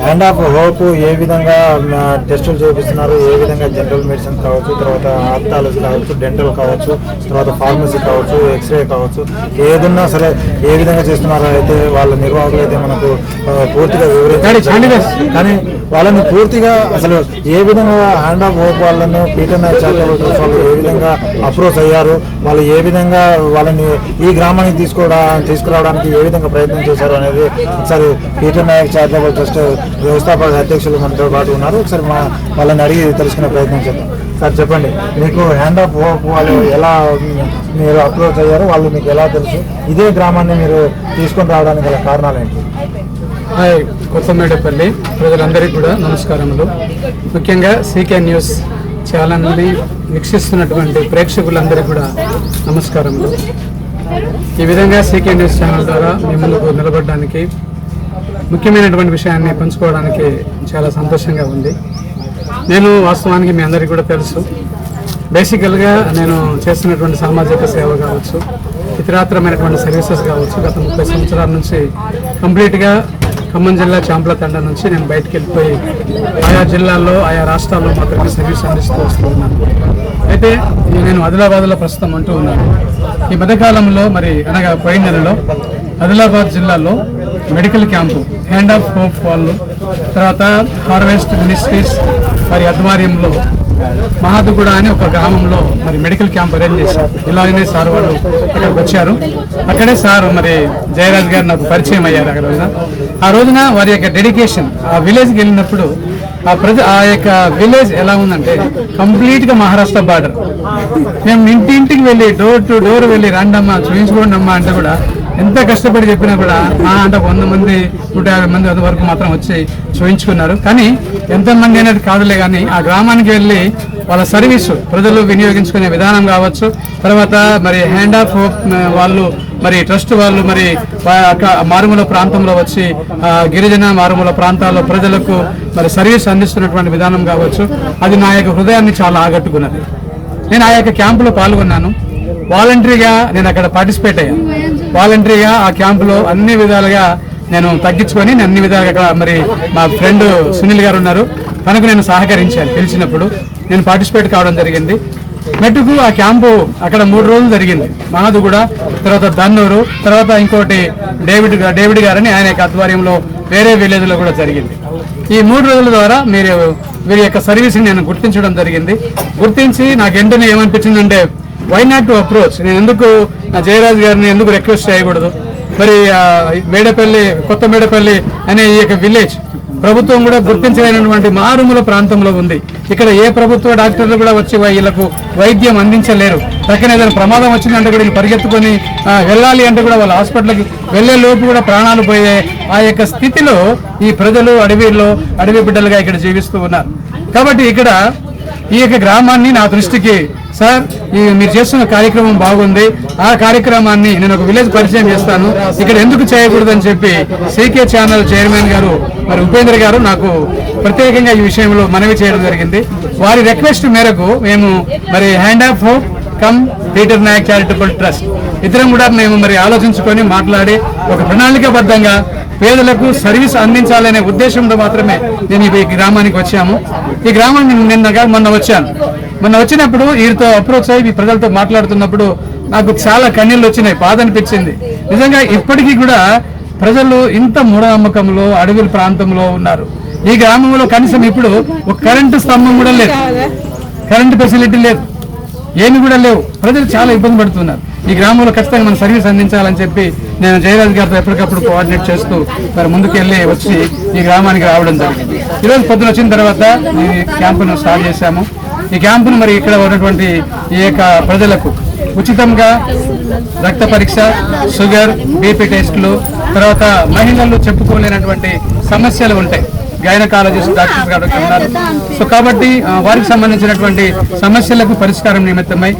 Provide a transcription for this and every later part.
Hand of hope ఏ విధంగా టెస్టులు చేపిస్తున్నారు, ఏ విధంగా జనరల్ మెడిసిన్ కావచ్చు, తర్వాత ఆర్థాలజీ కావచ్చు, డెంటల్ కావచ్చు, తర్వాత ఫార్మసీ కావచ్చు, ఎక్స్రే కావచ్చు, ఏదన్నా సరే ఏ విధంగా చేస్తున్నారో అయితే వాళ్ళ నిర్వాహకులు అయితే మనకు పూర్తిగా వివరించారు. కానీ వాళ్ళని పూర్తిగా అసలు ఏ విధంగా హ్యాండ్ ఆఫ్ హోప్ వాళ్ళను పీటర్ నాయక్ చారిటబుల్ ట్రస్ట్ వాళ్ళు ఏ విధంగా అప్రోచ్ అయ్యారు, వాళ్ళు ఏ విధంగా వాళ్ళని ఈ గ్రామానికి తీసుకురావడానికి ఏ విధంగా ప్రయత్నం చేశారు అనేది ఒకసారి పీటర్ నాయక్ చారిటబుల్ ట్రస్ట్ వ్యవస్థాపక అధ్యక్షులు మనతో పాటు ఉన్నారు. ఒకసారి వాళ్ళని అడిగి తెలుసుకునే ప్రయత్నం చేద్దాం. సార్ చెప్పండి, మీకు హ్యాండ్ ఆఫ్ హోప్ వాళ్ళు ఎలా మీరు అప్రోచ్ అయ్యారు, వాళ్ళు మీకు ఎలా తెలుసు, ఇదే గ్రామాన్ని మీరు తీసుకొని రావడానికి గల కారణాలు ఏంటి? హాయ్, కొత్తమేడపల్లి ప్రజలందరికీ కూడా నమస్కారములు. ముఖ్యంగా సీకే న్యూస్ ఛానల్ని వీక్షిస్తున్నటువంటి ప్రేక్షకులందరికీ కూడా నమస్కారములు. ఈ విధంగా సీకే న్యూస్ ఛానల్ ద్వారా మీ ముందుకు నిలబడడానికి, ముఖ్యమైనటువంటి విషయాన్ని పంచుకోవడానికి చాలా సంతోషంగా ఉంది. నేను వాస్తవానికి మీ అందరికీ కూడా తెలుసు, బేసికల్గా నేను చేస్తున్నటువంటి సామాజిక సేవ కావచ్చు, ఇతరాత్రమైనటువంటి సర్వీసెస్ కావచ్చు, గత 30 సంవత్సరాల నుంచి కంప్లీట్గా ఖమ్మం జిల్లా చాంప్ల తండ నుంచి నేను బయటకు వెళ్ళిపోయి ఆయా జిల్లాల్లో ఆయా రాష్ట్రాల్లో మాత్రమే సర్వీస్ అందిస్తూ వస్తూ ఉన్నాను. అయితే నేను ఆదిలాబాద్లో ప్రస్తుతం అంటూ ఉన్నాను. ఈ మధ్యకాలంలో అనగా పోయిన నెలలో ఆదిలాబాద్ జిల్లాలో medical camp hand of hope వాళ్ళు, తర్వాత హార్వెస్ట్ మినిస్ట్రీస్ వారి ఆధ్వర్యంలో మహాదుగూడ అని ఒక గ్రామంలో మెడికల్ క్యాంప్ అరేంజ్ చేశారు. ఇలాగనే సార్ వాళ్ళు ఇక్కడికి వచ్చారు. అక్కడే సార్ జయరాజ్ గారు నాకు పరిచయం అయ్యారు. ఆ రోజున వారి యొక్క డెడికేషన్, ఆ విలేజ్కి వెళ్ళినప్పుడు ఆ యొక్క విలేజ్ ఎలా ఉందంటే కంప్లీట్గా మహారాష్ట్ర బార్డర్. మేము ఇంటింటికి వెళ్ళి డోర్ టు డోర్ వెళ్ళి రండమ్మా చూపించుకోండి అమ్మా అంటే కూడా ఎంత కష్టపడి చెప్పినా కూడా అంటే 100 మంది 150 మంది అది వరకు మాత్రం వచ్చి చూయించుకున్నారు. కానీ ఎంతమంది అనేది కాదులే, కానీ ఆ గ్రామానికి వెళ్ళి వాళ్ళ సర్వీసు ప్రజలు వినియోగించుకునే విధానం కావచ్చు, తర్వాత హ్యాండ్ ఆఫ్ హోప్ వాళ్ళు ట్రస్ట్ వాళ్ళు మారుమూల ప్రాంతంలో వచ్చి గిరిజన మారుమూల ప్రాంతాల్లో ప్రజలకు సర్వీస్ అందిస్తున్నటువంటి విధానం కావచ్చు, అది నా యొక్క హృదయాన్ని చాలా ఆకట్టుకున్నది. నేను ఆ యొక్క క్యాంపులో పాల్గొన్నాను. వాలంటరీగా నేను అక్కడ పార్టిసిపేట్ అయ్యాను. వాలంటరీగా ఆ క్యాంపులో అన్ని విధాలుగా నేను తగ్గించుకొని అన్ని విధాలుగా మా ఫ్రెండ్ సునీల్ గారు ఉన్నారు, తనకు నేను సహకరించాను. పిలిచినప్పుడు నేను పార్టిసిపేట్ కావడం జరిగింది. మెట్టుకు ఆ క్యాంపు అక్కడ 3 రోజులు జరిగింది. మహాదుగూడ, తర్వాత దన్నూరు, తర్వాత ఇంకోటి డేవిడ్ గారని ఆయన యొక్క ఆధ్వర్యంలో వేరే విలేజ్లో కూడా జరిగింది. ఈ 3 రోజుల ద్వారా వీరి యొక్క సర్వీస్ని నేను గుర్తించడం జరిగింది. గుర్తించి నాకు వెంటనే ఏమనిపించిందంటే, వై నాట్ టు అప్రోచ్, నేను ఎందుకు జయరాజ్ గారిని ఎందుకు రిక్వెస్ట్ చేయకూడదు. కొత్త మేడపల్లి అనే ఈ యొక్క విలేజ్ ప్రభుత్వం కూడా గుర్తించలేనటువంటి మారుమూల ప్రాంతంలో ఉంది. ఇక్కడ ఏ ప్రభుత్వ డాక్టర్లు కూడా వచ్చి వీళ్ళకు వైద్యం అందించలేరు. పక్కన ఏదైనా ప్రమాదం వచ్చిందంటే కూడా వీళ్ళు పరిగెత్తుకొని వెళ్ళాలి అంటే కూడా వాళ్ళ హాస్పిటల్కి వెళ్లే లోపు కూడా ప్రాణాలు పోయే ఆ యొక్క స్థితిలో ఈ ప్రజలు అడవి బిడ్డలుగా ఇక్కడ జీవిస్తూ ఉన్నారు. కాబట్టి ఇక్కడ ఈ యొక్క గ్రామాన్ని నా దృష్టికి, సార్ మీరు చేస్తున్న కార్యక్రమం బాగుంది, ఆ కార్యక్రమాన్ని నేను ఒక విలేజ్ పరిచయం చేస్తాను, ఇక్కడ ఎందుకు చేయకూడదని చెప్పి సీకే ఛానల్ చైర్మన్ గారు ఉపేంద్ర గారు నాకు ప్రత్యేకంగా ఈ విషయంలో మనవి చేయడం జరిగింది. వారి రిక్వెస్ట్ మేరకు మేము hand of hope cum Peter Nayak charitable trust ఇద్దరం కూడా మేము ఆలోచించుకొని మాట్లాడి ఒక ప్రణాళికాబద్ధంగా పేదలకు సర్వీస్ అందించాలనే ఉద్దేశంతో మాత్రమే నేను ఈ గ్రామానికి వచ్చాము. ఈ గ్రామానికి మొన్న వచ్చినప్పుడు వీరితో అప్రోచ్ అయ్యి ఈ ప్రజలతో మాట్లాడుతున్నప్పుడు నాకు చాలా కన్నీళ్ళు వచ్చినాయి, బాధ అనిపించింది. నిజంగా ఇప్పటికీ కూడా ప్రజలు ఇంత మూఢనమ్మకంలో అడవి ప్రాంతంలో ఉన్నారు. ఈ గ్రామంలో కనీసం ఇప్పుడు ఒక కరెంటు స్తంభం కూడా లేదు, కరెంటు ఫెసిలిటీ లేదు, ఏమి కూడా లేవు. ప్రజలు చాలా ఇబ్బంది పడుతున్నారు. ఈ గ్రామంలో ఖచ్చితంగా మనం సర్వీస్ అందించాలని చెప్పి నేను జయరాజ్ గారితో ఎప్పటికప్పుడు కోఆర్డినేట్ చేస్తూ ముందుకు వచ్చి ఈ గ్రామానికి రావడం జరిగింది. ఈరోజు పొద్దున వచ్చిన తర్వాత ఈ క్యాంపును స్టార్ట్ చేశాము. ఈ క్యాంపును ఇక్కడ ఉన్నటువంటి ఈ యొక్క ప్రజలకు ఉచితంగా రక్త పరీక్ష, షుగర్, బీపీ టెస్టులు, తర్వాత మహిళలు చెప్పుకోలేనటువంటి సమస్యలు ఉంటాయి, గైనకాలజిస్ట్ డాక్టర్స్ కాబట్టి ఉన్నారు. సో కాబట్టి వారికి సంబంధించినటువంటి సమస్యలకు పరిష్కారం నిమిత్తమై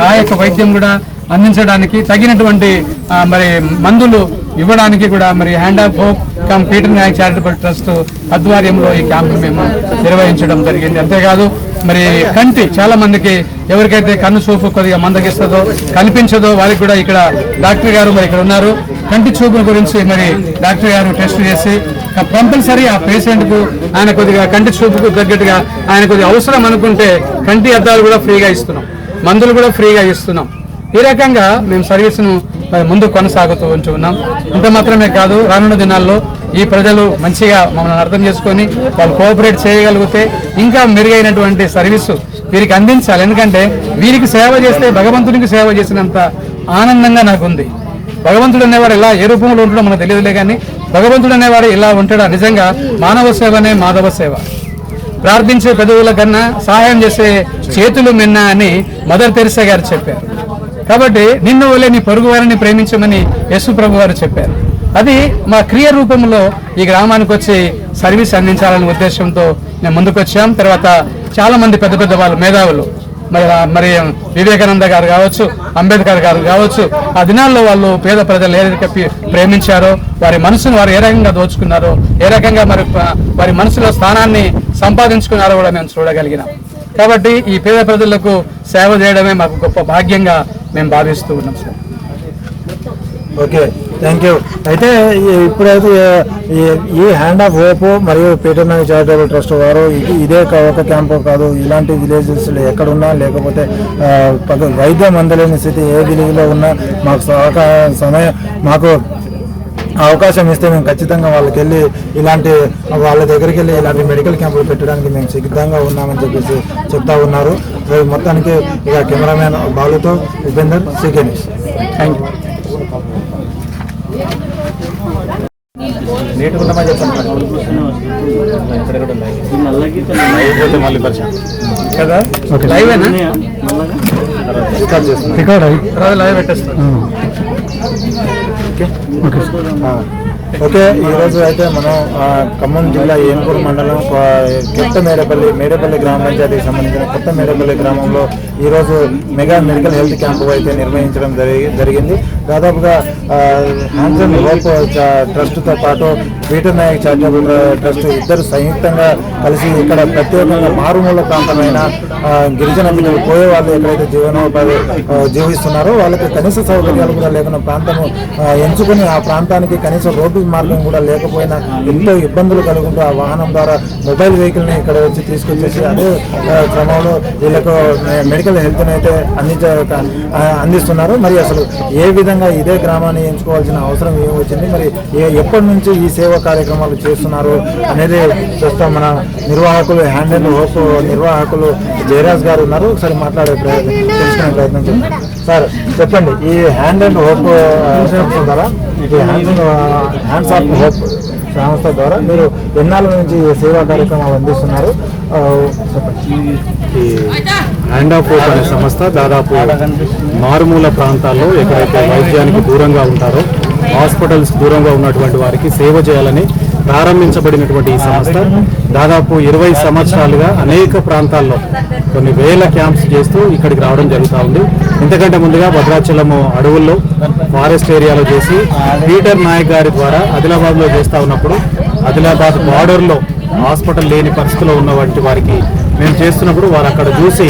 ఆ యొక్క వైద్యం కూడా అందించడానికి తగినటువంటి మందులు ఇవ్వడానికి కూడా hand of hope cum Peter Nayak charitable trust ఆధ్వర్యంలో ఈ క్యాంపు మేము నిర్వహించడం జరిగింది. అంతేకాదు కంటి చాలా మందికి ఎవరికైతే కన్ను చూపు కొద్దిగా మందగిస్తుందో కనిపించదో వారికి కూడా ఇక్కడ డాక్టర్ గారు ఇక్కడ ఉన్నారు. కంటి చూపు గురించి మరి డాక్టర్ గారు టెస్ట్ చేసి కంపల్సరీ ఆ పేషెంట్కు ఆయన కొద్దిగా కంటి చూపుకు తగ్గట్టుగా ఆయన కొద్దిగా అవసరం అనుకుంటే కంటి అద్దాలు కూడా ఫ్రీగా ఇస్తున్నాం, మందులు కూడా ఫ్రీగా ఇస్తున్నాం. ఈ రకంగా మేము సర్వీస్ను ముందు కొనసాగుతూ ఉన్నాం. ఇంత మాత్రమే కాదు, రానున్న దినాల్లో ఈ ప్రజలు మంచిగా మమ్మల్ని అర్థం చేసుకొని వాళ్ళు కోఆపరేట్ చేయగలిగితే ఇంకా మెరుగైనటువంటి సర్వీసు వీరికి అందించాలి. ఎందుకంటే వీరికి సేవ చేస్తే భగవంతునికి సేవ చేసినంత ఆనందంగా నాకుంది. భగవంతుడు అనేవాడు ఇలా ఏ రూపంలో ఉంటాడో మనకు తెలియదులే, కానీ భగవంతుడు అనేవాడు ఇలా ఉంటాడా? నిజంగా మానవ సేవనే మాధవ సేవ. ప్రార్థించే పెదవుల కన్నా సహాయం చేసే చేతులు మిన్న అని మదర్ తెరిసా గారు చెప్పారు. కాబట్టి నిన్ను వలె నీ పొరుగు వారిని ప్రేమించమని యేసు ప్రభు వారు చెప్పారు. అది మా క్రియ రూపంలో ఈ గ్రామానికి వచ్చి సర్వీస్ అందించాలనే ఉద్దేశంతో మేము ముందుకు వచ్చాం. తర్వాత చాలా మంది పెద్ద పెద్ద వాళ్ళు మేధావులు మరి వివేకానంద గారు కావచ్చు, అంబేద్కర్ గారు కావచ్చు, ఆ దినాల్లో వాళ్ళు పేద ప్రజలు ఏ రకంగా ప్రేమించారో, వారి మనసును వారు ఏ రకంగా దోచుకున్నారో, ఏ రకంగా మరి వారి మనసులో స్థానాన్ని సంపాదించుకున్నారో కూడా మేము చూడగలిగినాం. కాబట్టి ఈ పేద ప్రజలకు సేవ చేయడమే మాకు గొప్ప భాగ్యంగా మేము భావిస్తూ ఉన్నాం సార్. Okay, thank you. అయితే ఇప్పుడైతే ఈ హ్యాండ్ ఆఫ్ హోప్ మరియు పీటర్ నాయక్ చారిటబుల్ ట్రస్ట్ వారు ఇదే ఒక క్యాంపు కాదు, ఇలాంటి విలేజెస్లో ఎక్కడున్నా లేకపోతే వైద్యం అందలేని స్థితి ఏ విలేజ్లో ఉన్నా మాకు అవకాశం ఇస్తే మేము ఖచ్చితంగా వాళ్ళకి వెళ్ళి వాళ్ళ దగ్గరికి వెళ్ళి ఇలాంటి మెడికల్ క్యాంపులు పెట్టడానికి మేము సిద్ధంగా ఉన్నామని చెప్పేసి చెప్తా ఉన్నారు. మొత్తానికి ఇక కెమెరామ్యాన్ బాలుతో Upender, CK news. Thank you. Okay, ఈరోజు అయితే మనం ఖమ్మం జిల్లా ఏన్పూర్ మండలం కొత్త మేడపల్లి గ్రామ పంచాయతీకి సంబంధించిన కొత్త మేడపల్లి గ్రామంలో ఈరోజు మెగా మెడికల్ హెల్త్ క్యాంపు అయితే నిర్వహించడం జరిగింది. దాదాపుగా హ్యాండ్స్ అండ్ హోప్ ట్రస్ట్తో పాటు పీటర్ నాయక్ చారిటబుల్ ట్రస్ట్ ఇద్దరు సంయుక్తంగా కలిసి ఇక్కడ ప్రత్యేకంగా మారుమూల ప్రాంతమైన గిరిజన పిల్లలు పోయే వాళ్ళు ఎక్కడైతే జీవనోపాధి జీవిస్తున్నారో వాళ్ళకి కనీస సౌకర్యాలు కూడా లేకున్న ప్రాంతము ఎంచుకుని ఆ ప్రాంతానికి కనీస రోడ్డు మార్గం కూడా లేకపోయినా ఎంతో ఇబ్బందులు కలుగుతూ ఆ వాహనం ద్వారా మొబైల్ వెహికల్ని ఇక్కడ వచ్చి తీసుకొచ్చేసి అదే క్రమంలో వీళ్ళకు మెడికల్ హెల్త్ని అయితే అందిస్తున్నారు. మరి అసలు ఏ విధంగా ఇదే గ్రామాన్ని ఎంచుకోవాల్సిన అవసరం ఏమొచ్చింది, మరి ఎప్పటి నుంచి ఈ సేవా కార్యక్రమాలు చేస్తున్నారు అనేది ప్రస్తుతం మన నిర్వాహకులు హ్యాండ్ అండ్ హోప్ నిర్వాహకులు జయరాజ్ గారు ఉన్నారు. ఒకసారి మాట్లాడే తెలుసుకునే ప్రయత్నం చేస్తాం. సార్ చెప్పండి, ఈ హ్యాండ్ అండ్ హోప్ ద్వారా హ్యాండ్స్ ఆఫ్ హోప్ సంస్థ ద్వారా మీరు ఎన్నాళ్ళ నుంచి సేవా కార్యక్రమాలు అందిస్తున్నారు? ఈ హ్యాండ్ ఆఫ్ హోప్ అనే సంస్థ దాదాపు మారుమూల ప్రాంతాల్లో ఎక్కడైతే వైద్యానికి దూరంగా ఉంటారో, హాస్పిటల్స్ దూరంగా ఉన్నటువంటి వారికి సేవ చేయాలని ప్రారంభించబడినటువంటి ఈ సంస్థ దాదాపు 20 సంవత్సరాలుగా అనేక ప్రాంతాల్లో కొన్ని వేల క్యాంప్స్ చేస్తూ ఇక్కడికి రావడం జరుగుతూ ఉంది. ఇంతకంటే ముందుగా భద్రాచలము అడవుల్లో ఫారెస్ట్ ఏరియాలో చేసి పీటర్ నాయక్ గారి ద్వారా ఆదిలాబాద్లో చేస్తూ ఉన్నప్పుడు ఆదిలాబాద్ బార్డర్లో హాస్పిటల్ లేని పరిస్థితిలో ఉన్నటువంటి వారికి మేము చేస్తున్నప్పుడు వారు అక్కడ చూసి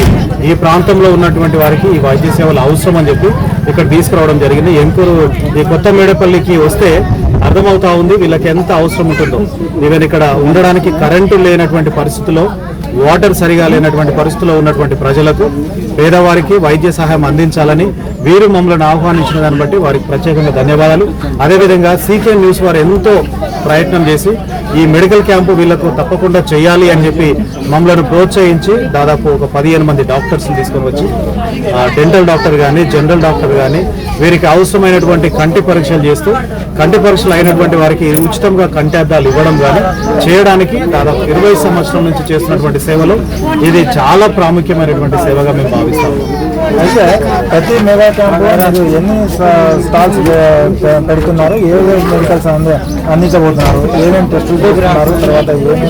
ఈ ప్రాంతంలో ఉన్నటువంటి వారికి ఈ వైద్య సేవలు అవసరం అని చెప్పి ఇక్కడ తీసుకురావడం జరిగింది. ఎంకూరు ఈ కొత్త మేడపల్లికి వస్తే అర్థమవుతా ఉంది వీళ్ళకి ఎంత అవసరం ఉంటుందో. ఈవెన్ ఇక్కడ ఉండడానికి కరెంటు లేనటువంటి పరిస్థితుల్లో, వాటర్ సరిగా లేనటువంటి పరిస్థితుల్లో ఉన్నటువంటి ప్రజలకు, పేదవారికి వైద్య సహాయం అందించాలని వీరు మమ్మల్ని ఆహ్వానించిన దాన్ని బట్టి వారికి ప్రత్యేకంగా ధన్యవాదాలు. అదేవిధంగా సీకే న్యూస్ వారు ఎంతో ప్రయత్నం చేసి ఈ మెడికల్ క్యాంపు వీళ్లకు తప్పకుండా చేయాలి అని చెప్పి మమ్మల్ని ప్రోత్సహించి దాదాపు ఒక 15 మంది డాక్టర్స్ని తీసుకొని వచ్చి డెంటల్ డాక్టర్ కానీ, జనరల్ డాక్టర్ కానీ వీరికి అవసరమైనటువంటి కంటి పరీక్షలు చేస్తూ కంటి పరీక్షలు అయినటువంటి వారికి ఉచితంగా కంటి అద్దాలు ఇవ్వడం కానీ చేయడానికి దాదాపు 20 సంవత్సరాల నుంచి చేస్తున్నటువంటి సేవలు ఇది చాలా ప్రాముఖ్యమైనటువంటి సేవగా మేము భావిస్తాము. అయితే ప్రతి మెగా క్యాంపు ఎన్ని స్టాల్స్ పెడుతున్నారు, ఏమేమి మెడికల్స్ అందించబోతున్నారు, ఏమేమి టెస్టులు చేస్తున్నారు, తర్వాత ఏమేమి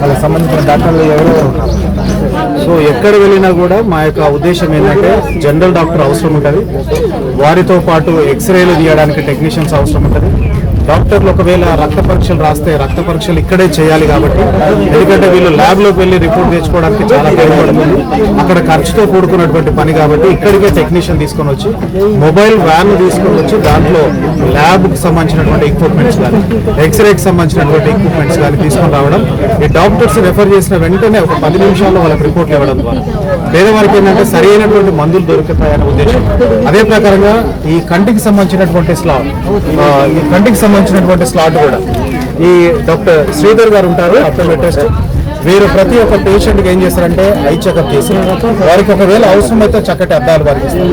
వాళ్ళకి సంబంధించిన డాక్టర్లు ఎవరు ఉన్నారు? సో ఎక్కడ వెళ్ళినా కూడా మా యొక్క ఉద్దేశం ఏంటంటే జనరల్ డాక్టర్ అవసరం ఉంటుంది, వారితో పాటు ఎక్స్రేలు తీయడానికి టెక్నీషియన్స్ అవసరం ఉంటుంది, డాక్టర్లు ఒకవేళ రక్త పరీక్షలు రాస్తే రక్త పరీక్షలు ఇక్కడే చేయాలి కాబట్టి, ఎందుకంటే వీళ్ళు ల్యాబ్లోకి వెళ్ళి రిపోర్ట్ తెచ్చుకోవడానికి చాలా టైం పడుతుంది, అక్కడ ఖర్చుతో కూడుకున్నటువంటి పని కాబట్టి ఇక్కడికే టెక్నీషియన్ తీసుకొని వచ్చి మొబైల్ వ్యాన్ తీసుకొని వచ్చి దాంట్లో ల్యాబ్కి సంబంధించినటువంటి ఎక్విప్మెంట్స్ కానీ ఎక్స్రేకి సంబంధించినటువంటి ఎక్విప్మెంట్స్ కానీ తీసుకొని రావడం, ఈ డాక్టర్స్ రెఫర్ చేసిన వెంటనే ఒక 10 నిమిషాల్లో వాళ్ళకి రిపోర్ట్లు ఇవ్వడం ద్వారా పేదవారికి ఏంటంటే సరి అయినటువంటి మందులు దొరుకుతాయనే ఉద్దేశం. అదే ప్రకారంగా ఈ కంటికి సంబంధించినటువంటి స్లాట్ కూడా ఈ డాక్టర్ శ్రీధర్ గారు ఉంటారు, ఆప్టోమెట్రిస్ట్. వీరు ప్రతి ఒక్క పేషెంట్కి ఏం చేస్తారంటే ఐ చెకప్ చేసి వారికి ఒకవేళ అవసరమైతే చక్కటి అద్దాలు వారికి ఇస్తారు.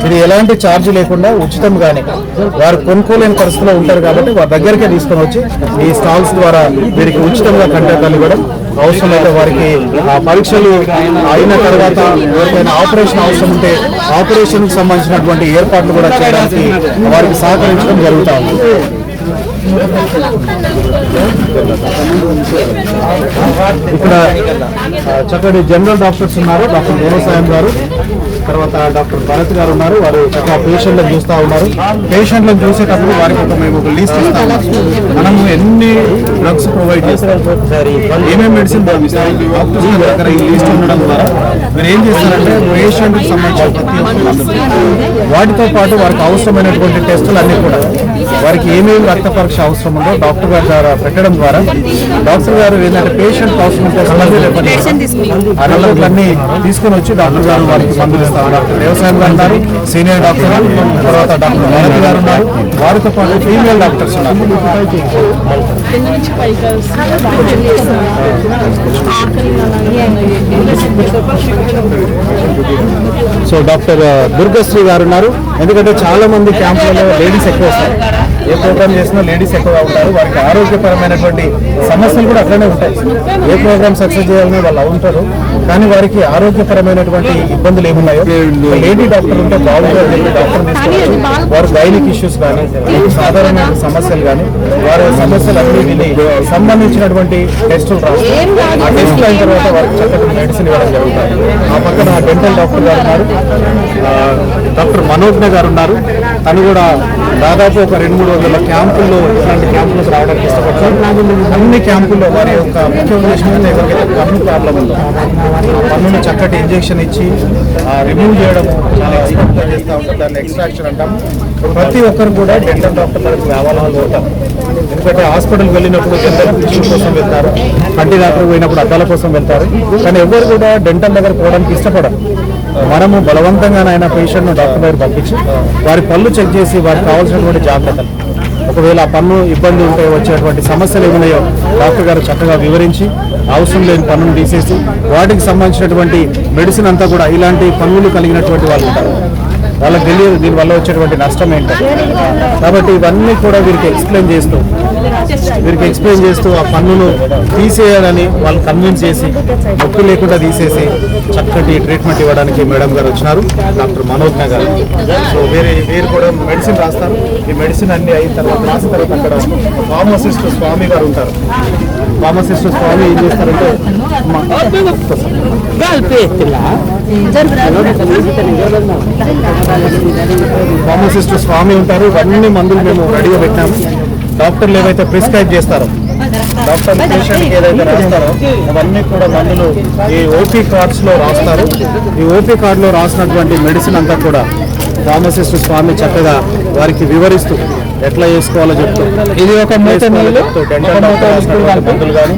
ఇది ఎలాంటి ఛార్జ్ లేకుండా ఉచితంగానే వారు కొనుక్కోలేని పరిస్థితిలో ఉంటారు కాబట్టి వారి దగ్గరికే తీసుకొని వచ్చి ఈ స్టాల్స్ ద్వారా వీరికి ఉచితంగా కంటెంట్లు ఇవ్వడం, అవసరమైతే వారికి ఆ పరీక్షలు అయిన తర్వాత ఎవరికైనా ఆపరేషన్ అవసరం ఉంటే ఆపరేషన్కి సంబంధించినటువంటి ఏర్పాట్లు కూడా చేయడానికి వారికి సహకరించడం జరుగుతూ ఉంది. ఇక్కడ చక్కటి జనరల్ డాక్టర్స్ ఉన్నారు, డాక్టర్ దేవసాయం గారు, తర్వాత డాక్టర్ భరత్ గారు ఉన్నారు. వారు చక్కగా పేషెంట్లను చూస్తూ ఉన్నారు. పేషెంట్లను చూసేటప్పుడు వారికి మేము ఒక లిస్ట్ ఇస్తాం. మనము ఎన్ని డ్రగ్స్ ప్రొవైడ్ చేస్తాం, ఏమేమి మెడిసిన్ పంపిస్తాం, డాక్టర్స్ దగ్గర ఈ లిస్ట్ ఉండడం ద్వారా మీరు ఏం చేస్తారంటే పేషెంట్కి సంబంధించిన ప్రతి ఒక్క వాటితో పాటు వారికి అవసరమైనటువంటి టెస్టులు అన్ని కూడా వారికి ఏమేమి రక్త పరీక్ష అవసరం ఉందో డాక్టర్ గారి ద్వారా పెట్టడం ద్వారా డాక్టర్ గారు ఏంటంటే పేషెంట్ అవసరం ఆ రిపోర్ట్లన్నీ తీసుకొని వచ్చి డాక్టర్ గారు వారికి మందులు ఇస్తారు. డాక్టర్ వ్యవసాయం గారు ఉన్నారు, సీనియర్ డాక్టర్, తర్వాత డాక్టర్ భరత్ గారు ఉన్నారు, వారితో పాటు ఫీమేల్ డాక్టర్స్ ఉన్నారు. సో డాక్టర్ దుర్గశ్రీ గారు ఉన్నారు. ఎందుకంటే చాలా మంది క్యాంపులలో లేడీస్ ఎక్కువ వస్తారు, ఏ ప్రోగ్రామ్ చేసినా లేడీస్ ఎక్కువగా ఉంటారు. వారికి ఆరోగ్యపరమైనటువంటి సమస్యలు కూడా అట్లనే ఉంటాయి. ఏ ప్రోగ్రామ్ సక్సెస్ చేయాలని వాళ్ళు ఉంటారు, కానీ వారికి ఆరోగ్యపరమైనటువంటి ఇబ్బందులు ఏమున్నాయో లేడీ డాక్టర్ ఉంటే బాగుంటుంది. డాక్టర్ తీసుకోవచ్చు. వారు గైనిక్ ఇష్యూస్ కానీ సాధారణమైన సమస్యలు కానీ వారి సమస్యలన్నిటిని సంబంధించినటువంటి టెస్టులు రాస్తారు. ఆ టెస్ట్ అయిన తర్వాత వారికి చక్కటి మెడిసిన్ ఇవ్వడం జరుగుతుంది. ఆ పక్కన డెంటల్ డాక్టర్ గారు ఉన్నారు, డాక్టర్ మనోజ్ఞ గారు ఉన్నారు. తను కూడా దాదాపు ఒక 2-3 రోజుల క్యాంపుల్లో ఇలాంటి క్యాంపులకు రావడానికి ఇష్టపడతారు. అన్ని క్యాంపుల్లో వారి యొక్క ముఖ్య ఉద్దేశం అయితే ఎవరికైతే పన్ను ప్రాబ్లం ఉందో ఆ పన్నుని చక్కటి ఇంజెక్షన్ ఇచ్చి రిమూవ్ చేయడం చాలా ఎక్స్పర్ట్గా చేస్తూ ఉంటారు. దాన్ని ఎక్స్ట్రాక్షన్ అంటాం. ప్రతి ఒక్కరు కూడా డెంటల్ డాక్టర్ దగ్గరికి రావాలని కోరుతారు. ఎందుకంటే హాస్పిటల్కి వెళ్ళినప్పుడు డెంటల్ ట్రీట్మెంట్ కోసం వెళ్తారు, కంటి డాక్టర్ పోయినప్పుడు అద్దాల కోసం వెళ్తారు, కానీ ఎవరు కూడా డెంటల్ దగ్గర పోవడానికి ఇష్టపడరు. మనము బలవంతంగానైనా పేషెంట్ను డాక్టర్ దగ్గర పంపించి వారి పళ్ళు చెక్ చేసి వారికి కావాల్సినటువంటి జాగ్రత్తలు, ఒకవేళ ఆ పన్ను ఇబ్బంది ఉంటే వచ్చేటువంటి సమస్యలు ఏమున్నాయో డాక్టర్ గారు చక్కగా వివరించి అవసరం లేని పన్నును తీసేసి వాటికి సంబంధించినటువంటి మెడిసిన్ అంతా కూడా ఇలాంటి పన్నులు కలిగినటువంటి వాళ్ళు ఉంటారు, వాళ్ళకి తెలియదు దీనివల్ల వచ్చేటువంటి నష్టం ఏంటో. కాబట్టి ఇవన్నీ కూడా వీరికి ఎక్స్ప్లెయిన్ చేస్తూ ఆ పన్నును తీసేయాలని వాళ్ళు కన్విన్స్ చేసి నొప్పి లేకుండా తీసేసి చక్కటి ట్రీట్మెంట్ ఇవ్వడానికి మేడం గారు వచ్చినారు, డాక్టర్ మనోజ్ఞ గారు. సో వీరు కూడా మెడిసిన్ రాస్తారు. ఈ మెడిసిన్ అన్ని అయిన తర్వాత రాసిన తర్వాత అక్కడ ఫార్మసిస్ట్ స్వామి గారు ఉంటారు. ఫార్మసిస్ట్ స్వామి ఏం చేస్తారంటే ఫార్మసిస్ట్ స్వామి ఉంటారు. ఇవన్నీ మందులు మేము రెడీగా పెట్టాము. డాక్టర్లు ఏవైతే ప్రిస్క్రైబ్ చేస్తారో, డాక్టర్ పేషెంట్కి ఏదైతే రాస్తారో అవన్నీ కూడా మందులు ఈ ఓపీ కార్డ్స్లో రాస్తారు. ఈ ఓపీ కార్డులో రాసినటువంటి మెడిసిన్ అంతా కూడా ఫార్మసిస్ట్ స్వామి చక్కగా వారికి వివరిస్తూ ఎట్లా చేసుకోవాలో చెప్తూ, ఇది ఒక మందులు కానీ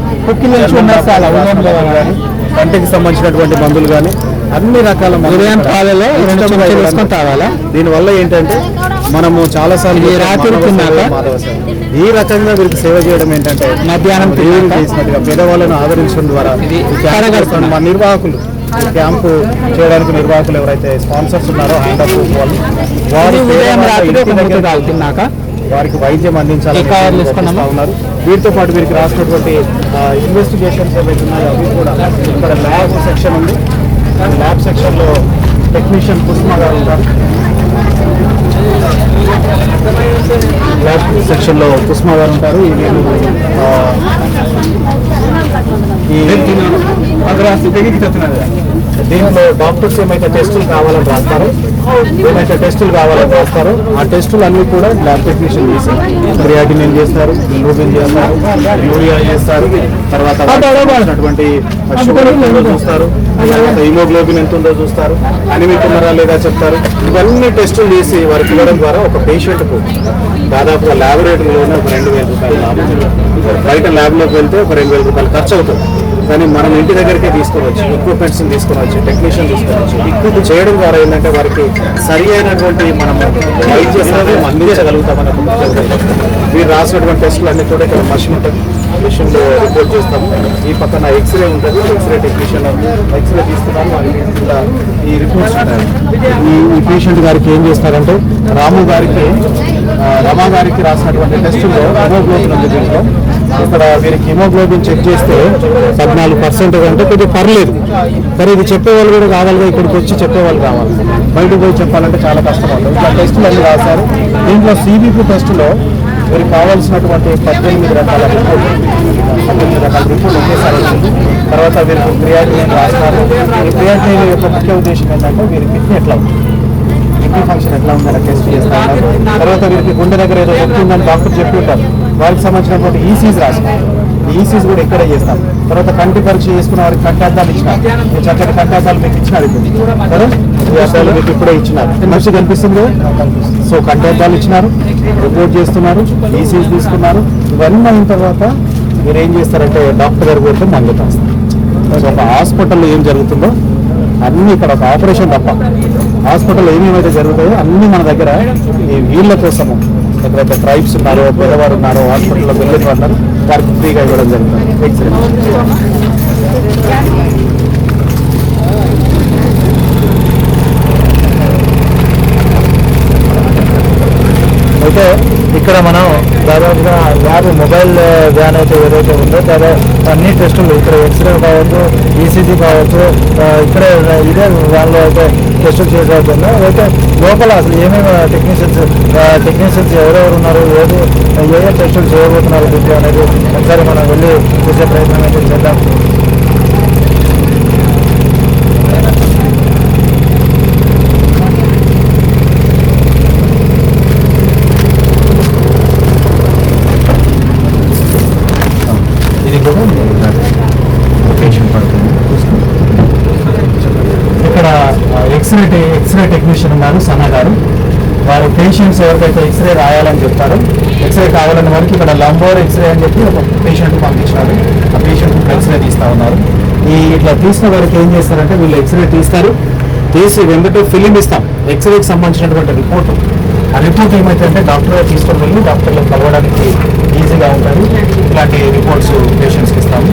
కంటికి సంబంధించినటువంటి మందులు కానీ అన్ని రకాల దీనివల్ల ఏంటంటే మనము చాలా సార్లు ఈ రకంగా వీరికి సేవ చేయడం ఏంటంటే మధ్యాహ్నం చేసినట్టుగా పేదవాళ్ళను ఆదరించడం ద్వారా మా నిర్వాహకులు క్యాంపు చేయడానికి నిర్వాహకులు ఎవరైతే స్పాన్సర్స్ ఉన్నారో హ్యాండ్ ఆఫ్ వాళ్ళు వారికి వైద్యం అందించాలని ఉన్నారు. వీటితో పాటు వీరికి రాసినటువంటి ఇన్వెస్టిగేషన్స్ ఏవైతే ఉన్నాయో అవి కూడా ఇక్కడ ల్యాబ్ సెక్షన్ ఉంది. ల్యాబ్ సెక్షన్లో టెక్నీషియన్ పుష్ప గారు ఉంటారు. ల్యాబ్ సెక్షన్లో పుష్ప గారు ఉంటారు. దీంట్లో డాక్టర్స్ ఏమైతే టెస్టులు కావాలని రాస్తారో ఆ టెస్టులు అన్ని కూడా ల్యాబ్ టెక్నీషియన్ చేస్తారు. క్రియాటినిన్ చేస్తారు, బిల్రూబిన్ చేస్తారు, యూరియా చేస్తారు, తర్వాత షుగర్ ఎంత ఉందో చూస్తారు, తర్వాత హిమోగ్లోబిన్ ఎంత ఉందో చూస్తారు, అనిమిక్ ఉన్నారా లేదా చెప్తారు. ఇవన్నీ టెస్టులు చేసి వారికి ఇవ్వడం ద్వారా ఒక పేషెంట్కు దాదాపుగా ల్యాబొరేటరీలోనే ఒక 2,000 రూపాయలు లాభం. బయట ల్యాబ్లోకి వెళ్తే ఒక 2,000 రూపాయలు ఖర్చు అవుతుంది. కానీ మనం ఇంటి దగ్గరికే తీసుకోవచ్చు, ఎక్విప్మెంట్స్ తీసుకోవచ్చు, టెక్నీషియన్ తీసుకోవచ్చు. ఎక్కువ చేయడం ద్వారా ఏంటంటే వారికి సరి అయినటువంటి మనం వైద్య సహాయం అందించగలుగుతామని వీరు రాసినటువంటి టెస్టులు అన్ని కూడా ఇక్కడ మషిన్ ఉంటుంది, మిషన్లో రిపోర్ట్ చేస్తాము. ఈ పక్కన ఎక్స్రే ఉంటుంది, ఎక్స్రే టెక్నీషియన్ ఎక్స్రే తీస్తున్నాము. ఈ రిపోర్ట్స్ ఉంటాయి. ఈ పేషెంట్ గారికి ఏం చేస్తారంటే రమా గారికి రాసినటువంటి టెస్టుల్లో హిమోగ్లోబిన్ ఉంది. దీంట్లో ఇక్కడ వీరికి హిమోగ్లోబిన్ చెక్ చేస్తే 14% అంటే కొద్దిగా పర్లేదు. కానీ ఇది చెప్పేవాళ్ళు కూడా కావాలిగా, ఇక్కడికి వచ్చి చెప్పేవాళ్ళు కావాలి. బయటకు పోయి చెప్పాలంటే చాలా కష్టం అవుతుంది. ఇట్లా టెస్టులు అన్ని రాశారు. దీంట్లో సిబిపి టెస్టులో వీరికి కావాల్సినటువంటి 18 రకాల రిపోర్ట్ ఒకేసారి వచ్చింది. తర్వాత వీరికి క్రియాటినిన్ రాస్తారు. ఈ క్రియాటినిన్ యొక్క ముఖ్య ఉద్దేశం ఏంటంటే వీరి కిడ్నీ ఎట్లా ఉంది, కిడ్నీ ఫంక్షన్ ఎట్లా ఉందని టెస్ట్ చేస్తారు. తర్వాత వీరికి గుండె దగ్గర ఏదో ఉంటుందని డాక్టర్ చెప్పి ఉంటారు. వారికి సంబంధించినటువంటి ఈసీజీ రాస్తారు. ఈసీజీ కూడా ఇక్కడే చేస్తాం. తర్వాత కంటి పరీక్ష చేసుకున్న వారికి కంటార్థాలు ఇచ్చినారు. చక్కటి కంటార్థాలు మీకు ఇచ్చినారు. ఇప్పుడు ఈ అర్థాలు మీకు ఇప్పుడే ఇచ్చినారు. మంచిగా కనిపిస్తుంది. సో కంటార్థాలు ఇచ్చినారు, రిపోర్ట్ చేస్తున్నారు, ఈసీజీ తీసుకున్నారు. ఇవన్నీ అయిన తర్వాత మీరు ఏం చేస్తారంటే డాక్టర్ గారు పోతే మందు రాస్తారు. సో ఒక హాస్పిటల్లో ఏం జరుగుతుందో అన్నీ ఇక్కడ ఒక ఆపరేషన్ తప్ప హాస్పిటల్లో ఏమేమైతే జరుగుతాయో అన్నీ మన దగ్గర ఈ వీళ్ళ కోసము ఎక్కడైతే ట్రైబ్స్ ఉన్నారో, పేదవారు ఉన్నారో, హాస్పిటల్లో వెళ్ళిన వాళ్ళు వారికి ఫ్రీగా ఇవ్వడం జరుగుతుంది. ఎక్స్రే అయితే ఇక్కడ మనం దాదాపుగా మొబైల్ వ్యాన్ అయితే ఏదైతే ఉందో దాదాపు అన్ని టెస్టులు ఇక్కడ ఎక్స్రే కావచ్చు, ఈసీజీ కావచ్చు, ఇక్కడే ఇదే వ్యాన్లో అయితే టెస్టులు చేసేవుతుందో. అయితే లోపల అసలు ఏమేమి టెక్నీషియన్స్ ఎవరెవరు ఉన్నారు, ఏ టెస్టులు చేయబోతున్నారు దీంట్లో అనేది ఒకసారి మనం వెళ్ళి చూసే ప్రయత్నం అయితే చేద్దాం. ఇది కూడా లొకేషన్ పడుతుంది. ఇక్కడ ఎక్స్రే టెక్నీషియన్ ఉన్నారు సనా గారు. వారు పేషెంట్స్ ఎవరికైతే ఎక్స్రే రాయాలని చెప్తారో, ఎక్స్రే కావాలన్న వారికి ఇక్కడ లంబోర్ ఎక్స్రే అని చెప్పి ఒక పేషెంట్ పంపించారు. ఆ పేషెంట్ ఎక్స్రే తీస్తూ ఉన్నారు. ఇట్లా తీసిన వారికి ఏం చేస్తారంటే వీళ్ళు ఎక్స్రే తీసి వెంబటే ఫిలిం ఇస్తాం. ఎక్స్రేకి సంబంధించినటువంటి రిపోర్టు. ఆ రిపోర్ట్ ఏమైతే డాక్టర్ తీసుకొని వెళ్ళి డాక్టర్లు కలవడానికి ఈజీగా ఉంటుంది. ఇట్లాంటి రిపోర్ట్స్ పేషెంట్స్కి ఇస్తాము.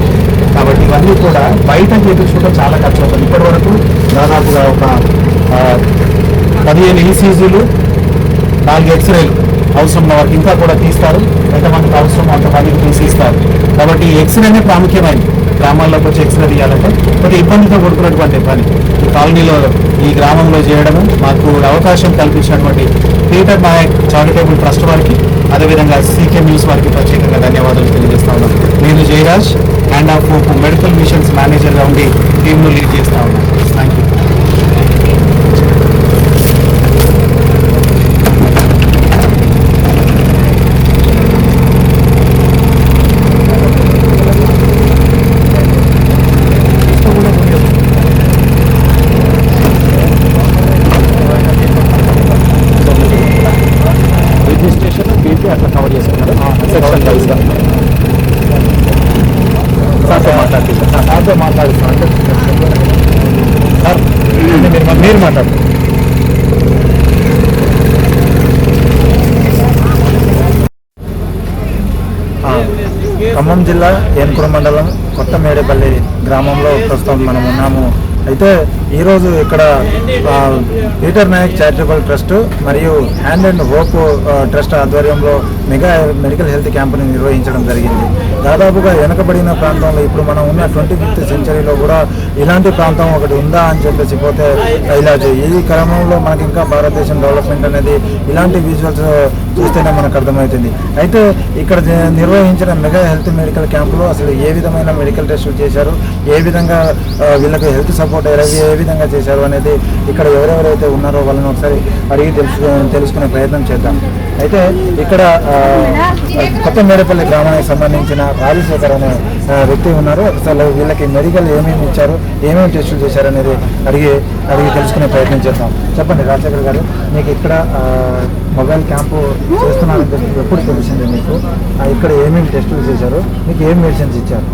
కాబట్టి ఇవన్నీ కూడా బయట చేయించుకుంటే చాలా ఖర్చు అవుతుంది. ఇప్పటి వరకు దాదాపుగా ఒక 15 ఈసీజీలు, 4 ఎక్స్రేలు అవసరం ఉన్న వారికి ఇంకా కూడా తీస్తారు. ఎంతమందికి అవసరం అంతమందికి తీసి ఇస్తారు. కాబట్టి ఈ ఎక్స్రేనే ప్రాముఖ్యమైనది. గ్రామాల్లోకి వచ్చి ఎక్స్రే తీయాలంటే కొద్దిగా ఇబ్బందితో కూడుకున్నటువంటి పని. ఈ కాలనీలో ఈ గ్రామంలో చేయడము మాకు అవకాశం కల్పించినటువంటి పీటర్ నాయక్ చారిటబుల్ ట్రస్ట్ వారికి, అదేవిధంగా సీకే న్యూస్ వారికి ప్రత్యేకంగా ధన్యవాదాలు తెలియజేస్తా ఉన్నాను. నేను Jayaraj, hand of hope medical machines మేనేజర్గా ఉండి టీంను లీడ్ చేస్తా ఉన్నాను. Thank you. అట్లా కవర్ చేసుకున్నారు సెక్షన్ వైజ్గా. సార్తో మాట్లాడుతున్నాను సార్, మీరు మాట్లాడు. ఖమ్మం జిల్లా ఏన్కుర మండలం కొత్తమేడపల్లి గ్రామంలో ప్రస్తుతం మనం ఉన్నాము. అయితే ఈరోజు ఇక్కడ పీటర్ నాయక్ చారిటబుల్ ట్రస్ట్ మరియు హ్యాండ్ అండ్ హోప్ ట్రస్ట్ ఆధ్వర్యంలో మెగా మెడికల్ హెల్త్ క్యాంపుని నిర్వహించడం జరిగింది. దాదాపుగా వెనకబడిన ప్రాంతంలో ఇప్పుడు మనం ఉన్న 25th సెంచరీలో కూడా ఇలాంటి ప్రాంతం ఒకటి ఉందా అని చెప్పేసి పోతే ఇలా ఈ క్రమంలో మనకి ఇంకా భారతదేశం డెవలప్మెంట్ అనేది ఇలాంటి విజువల్స్ చూస్తేనే మనకు అర్థమవుతుంది. అయితే ఇక్కడ నిర్వహించిన మెగా హెల్త్ మెడికల్ క్యాంపులో అసలు ఏ విధమైన మెడికల్ టెస్టులు చేశారు, ఏ విధంగా వీళ్ళకి హెల్త్ సపోర్ట్ ఏ విధంగా చేశారు అనేది ఇక్కడ ఎవరెవరైతే ఉన్నారో వాళ్ళని ఒకసారి అడిగి తెలుసుకునే ప్రయత్నం చేద్దాం. అయితే ఇక్కడ కొత్తమేడపల్లి గ్రామానికి సంబంధించిన రాజశేఖర్ అనే వ్యక్తి ఉన్నారు. అసలు వీళ్ళకి మెడికల్ ఏమేమి ఇచ్చారు, ఏమేమి టెస్టులు చేశారు అనేది అడిగి తెలుసుకునే ప్రయత్నం చేద్దాం. చెప్పండి రాజశేఖర్ గారు, మీకు ఇక్కడ మొబైల్ క్యాంపు చేస్తున్నారని చెప్పి ఎప్పుడు తెలిసింది మీకు? ఇక్కడ ఏమేమి టెస్టులు చేశారు, మీకు ఏం మెడిసిన్స్ ఇచ్చారు?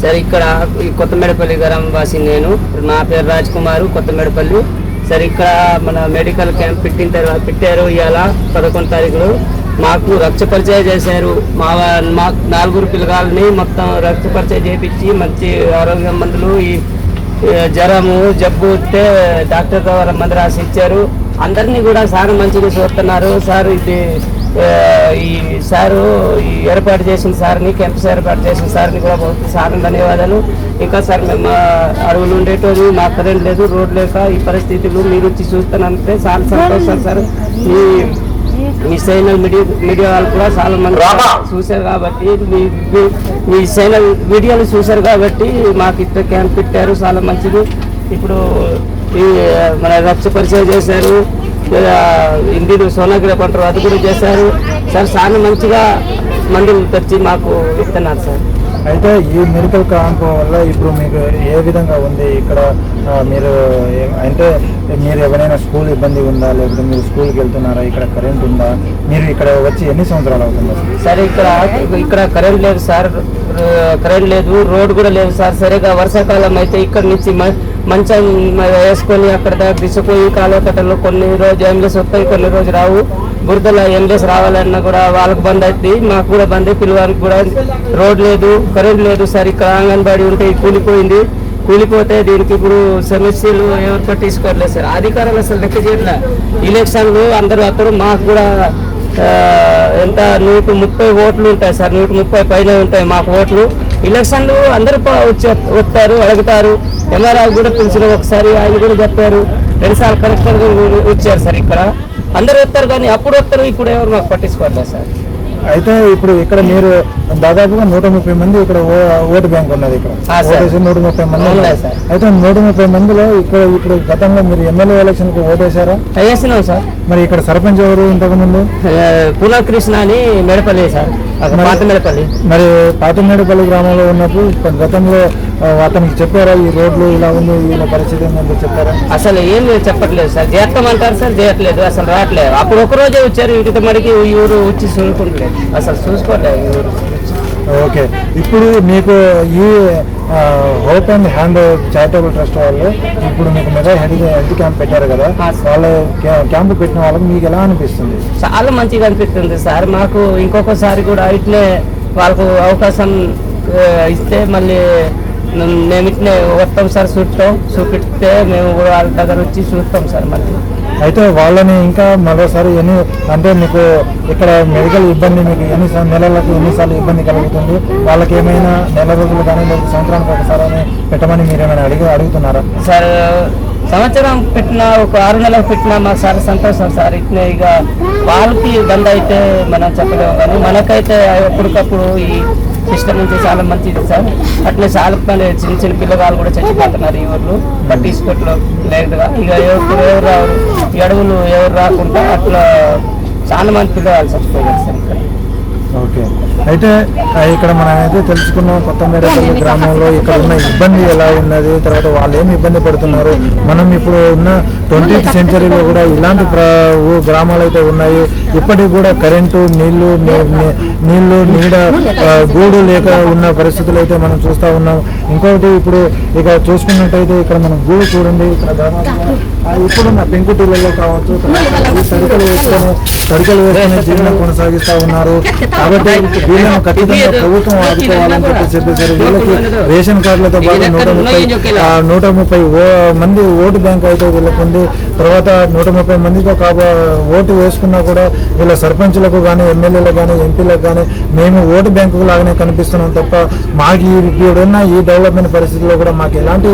సార్ ఇక్కడ ఈ కొత్తమేడపల్లి గ్రామం వాసి నేను, నా పేరు రాజ్ కుమార్, కొత్తమేడపల్లి. సార్ ఇక్కడ మన మెడికల్ క్యాంప్ పెట్టారు ఇవాళ 11 తారీఖులో. మాకు రక్త పరిచయం చేశారు. మా 4 పిల్లగాలని మొత్తం రక్త పరిచయం చేయించి మంచి ఆరోగ్య మందులు, ఈ జ్వరము జబ్బు వస్తే డాక్టర్ ద్వారా మందు రాసి ఇచ్చారు. అందరినీ కూడా సార్ మంచిగా చూస్తున్నారు. సార్ ఇది ఈ సారు ఈ ఏర్పాటు చేసిన సార్ని, క్యాంప్స్ ఏర్పాటు చేసిన సార్ని కూడా సార్ ధన్యవాదాలు. ఇంకా సార్ మేము అడవులు ఉండేటోది, మాకు కరెంట్ లేదు, రోడ్ లేక ఈ పరిస్థితులు మీరు వచ్చి చూస్తానంటే చాలా సంతోషం సార్. మీ ఛానల్ మీడియా వాళ్ళు కూడా చాలా మంది చూశారు కాబట్టి, మీ ఛానల్ వీడియోలు చూశారు కాబట్టి మాకు ఇట్లా క్యాంప్ పెట్టారు, చాలా మంచిది. ఇప్పుడు ఈ మన రక్త పరిచయం చేశారు, ఇండియన్ సోనోగ్రఫీ అంటారు, అది కూడా చేశారు సార్. చాలా మంచిగా మందులు తెచ్చి మాకు ఇస్తున్నారు సార్. అయితే ఈ మెడికల్ క్యాంప్ వల్ల ఇప్పుడు మీకు ఏ విధంగా ఉంది ఇక్కడ? మీరు అంటే మీరు ఎవరైనా స్కూల్ ఇబ్బంది ఉందా, లేకపోతే మీరు స్కూల్కి వెళ్తున్నారా? ఇక్కడ కరెంట్ ఉందా? మీరు ఇక్కడ వచ్చి ఎన్ని సంవత్సరాలు అవుతుంది సార్? ఇక్కడ కరెంట్ లేదు సార్, కరెంట్ లేదు, రోడ్ కూడా లేదు సార్. సరిగా వర్షాకాలం అయితే ఇక్కడ నుంచి మంచం వేసుకొని అక్కడ తీసుకుపోయి కాలువకట్టలో కొన్ని రోజు ఎంబీఎస్ వస్తాయి, కొన్ని రోజు రావు. బురదలో ఎంబీఎస్ రావాలన్నా కూడా వాళ్ళకి బంద్ అవుతుంది, మాకు కూడా బంద్. పిల్లవారికి కూడా రోడ్ లేదు, కరెంట్ లేదు సార్. ఇక్కడ అంగన్వాడీ ఉంటే కూలిపోయింది, కూలిపోతే దీనికి ఇప్పుడు సమస్యలు ఎవరు పట్టించుకోవట్లేదు సార్. అధికారులు అసలు లెక్క చేయట్లే. ఎలక్షన్లు అందరూ అప్పుడు మాకు కూడా ఎంత 130 ఓట్లు ఉంటాయి సార్, 130 పైన ఉంటాయి మాకు ఓట్లు. ఎలక్షన్లు అందరూ వస్తారు, అడుగుతారు. ఎంఆర్ఆ కూడా పిలిచిన ఒకసారి, ఆయన కూడా చెప్పారు. 2 సార్లు కలెక్టర్ వచ్చారు సార్. ఇక్కడ అందరూ వస్తారు కానీ అప్పుడు వస్తారు, ఇప్పుడు ఎవరు మాకు పట్టించుకోవట్లేదు సార్. అయితే ఇప్పుడు ఇక్కడ మీరు దాదాపుగా 130 మంది ఇక్కడ ఓటు బ్యాంక్ ఉన్నది. ఇక్కడ 130 మంది. అయితే 130 మందిలో ఇక్కడ ఇప్పుడు గతంలో మీరు ఎమ్మెల్యే ఎలక్షన్ కి ఓటు వేసారా? వేసినాం సార్. మరి ఇక్కడ సర్పంచ్ ఎవరు ఇంతకు ముందు? పునఃకృష్ణ అని మేడపల్లి సార్, పాత మేడపల్లి. మరి పాత మేడపల్లి గ్రామంలో ఉన్నప్పుడు గతంలో అతనికి చెప్పారా ఈ రోడ్లు ఇలా ఉంది, ఇలా పరిస్థితి ఏంటంటే చెప్పారా? అసలు ఏం చెప్పట్లేదు సార్. చేస్తామంటారు సార్, చేయట్లేదు, అసలు రావట్లేదు. అప్పుడు ఒకరోజే వచ్చారు, ఇంటి మడికి ఈ ఊరు వచ్చి చూసుకుంటలేదు, అసలు చూసుకోవట్లేదు ఈ ఊరు. ఓకే, ఇప్పుడు మీకు ఈ hope and hand charitable trust వాళ్ళు ఇప్పుడు మీకు మెగా హెల్త్ క్యాంప్ పెట్టారు కదా, వాళ్ళ క్యాంప్ పెట్టిన వాళ్ళకి మీకు ఎలా అనిపిస్తుంది? చాలా మంచిగా అనిపిస్తుంది సార్. మాకు ఇంకొకసారి కూడా ఇట్లే వాళ్ళకు అవకాశం ఇస్తే మళ్ళీ మేము ఇట్లే వస్తాం సార్, చూపిస్తే మేము కూడా వాళ్ళ దగ్గర వచ్చి చూస్తాం సార్ మళ్ళీ. అయితే వాళ్ళని ఇంకా మరోసారి అంటే మీకు ఇక్కడ మెడికల్ ఇబ్బంది మీకు నెలలకు ఎన్నిసార్లు ఇబ్బంది కలుగుతుంది? వాళ్ళకి ఏమైనా నెల రోజులు కానీ లేదా సంవత్సరానికి ఒకసారి పెట్టమని మీరేమైనా అడుగుతున్నారా సార్? సంవత్సరం పెట్టినా, ఒక 6 నెలలకు పెట్టినా మాకు చాలా సంతోషం సార్. ఇట్లే ఇక వాళ్ళకి బంద్ అయితే మనం చెప్పలేము కానీ మనకైతే ఎప్పటికప్పుడు ఈ సిస్టమ్ నుంచి చాలా మంచిది సార్. అట్లే చాలా చిన్న పిల్లగాళ్ళు కూడా చచ్చిపోతున్నారు ఈ ఊర్లో, పట్టించుకోవట్లో లేదుగా. ఇక ఎవరు రావు, ఈ అడవులు ఎవరు రాకుండా అట్లా చాలా మంది పిల్లగాళ్ళు చచ్చిపోయారు సార్ ఇక్కడ. ఓకే, అయితే ఇక్కడ మనం అయితే తెలుసుకున్నాం కొత్తమేడపల్లి గ్రామంలో ఇక్కడ ఉన్న ఇబ్బంది ఎలా ఉన్నది, తర్వాత వాళ్ళు ఏమి ఇబ్బంది పడుతున్నారు. మనం ఇప్పుడు ఉన్న 20th సెంచరీలో కూడా ఇలాంటి గ్రామాలు అయితే ఉన్నాయి. ఇప్పటికి కూడా కరెంటు, నీళ్లు, నీడ, గూడు లేక ఉన్న పరిస్థితులు అయితే మనం చూస్తూ ఉన్నాం. ఇంకొకటి ఇప్పుడు ఇక చూసుకున్నట్టయితే ఇక్కడ మనం గూడు చూడండి, ఇక్కడ ఇప్పుడున్న పెంకుటిళ్ళలో కావచ్చు తడికలు వేసుకొని జీవనం కొనసాగిస్తూ ఉన్నారు. కాబట్టి వీళ్ళను ఖచ్చితంగా ప్రభుత్వం ఆదుకోవాలని చెప్పేసారు. వీళ్ళకి రేషన్ కార్డులతో పాటు 130 మంది ఓటు బ్యాంక్ అయితే వీళ్ళకుంది. ఉంది. తర్వాత 130 మందితో ఓటు వేసుకున్నా కూడా వీళ్ళ సర్పంచులకు కానీ ఎమ్మెల్యేలకు కానీ ఎంపీలకు కానీ మేము ఓటు బ్యాంకు లాగానే కనిపిస్తున్నాం తప్ప మాకు ఇప్పుడున్న ఈ డెవలప్మెంట్ పరిస్థితుల్లో కూడా మాకు ఎలాంటి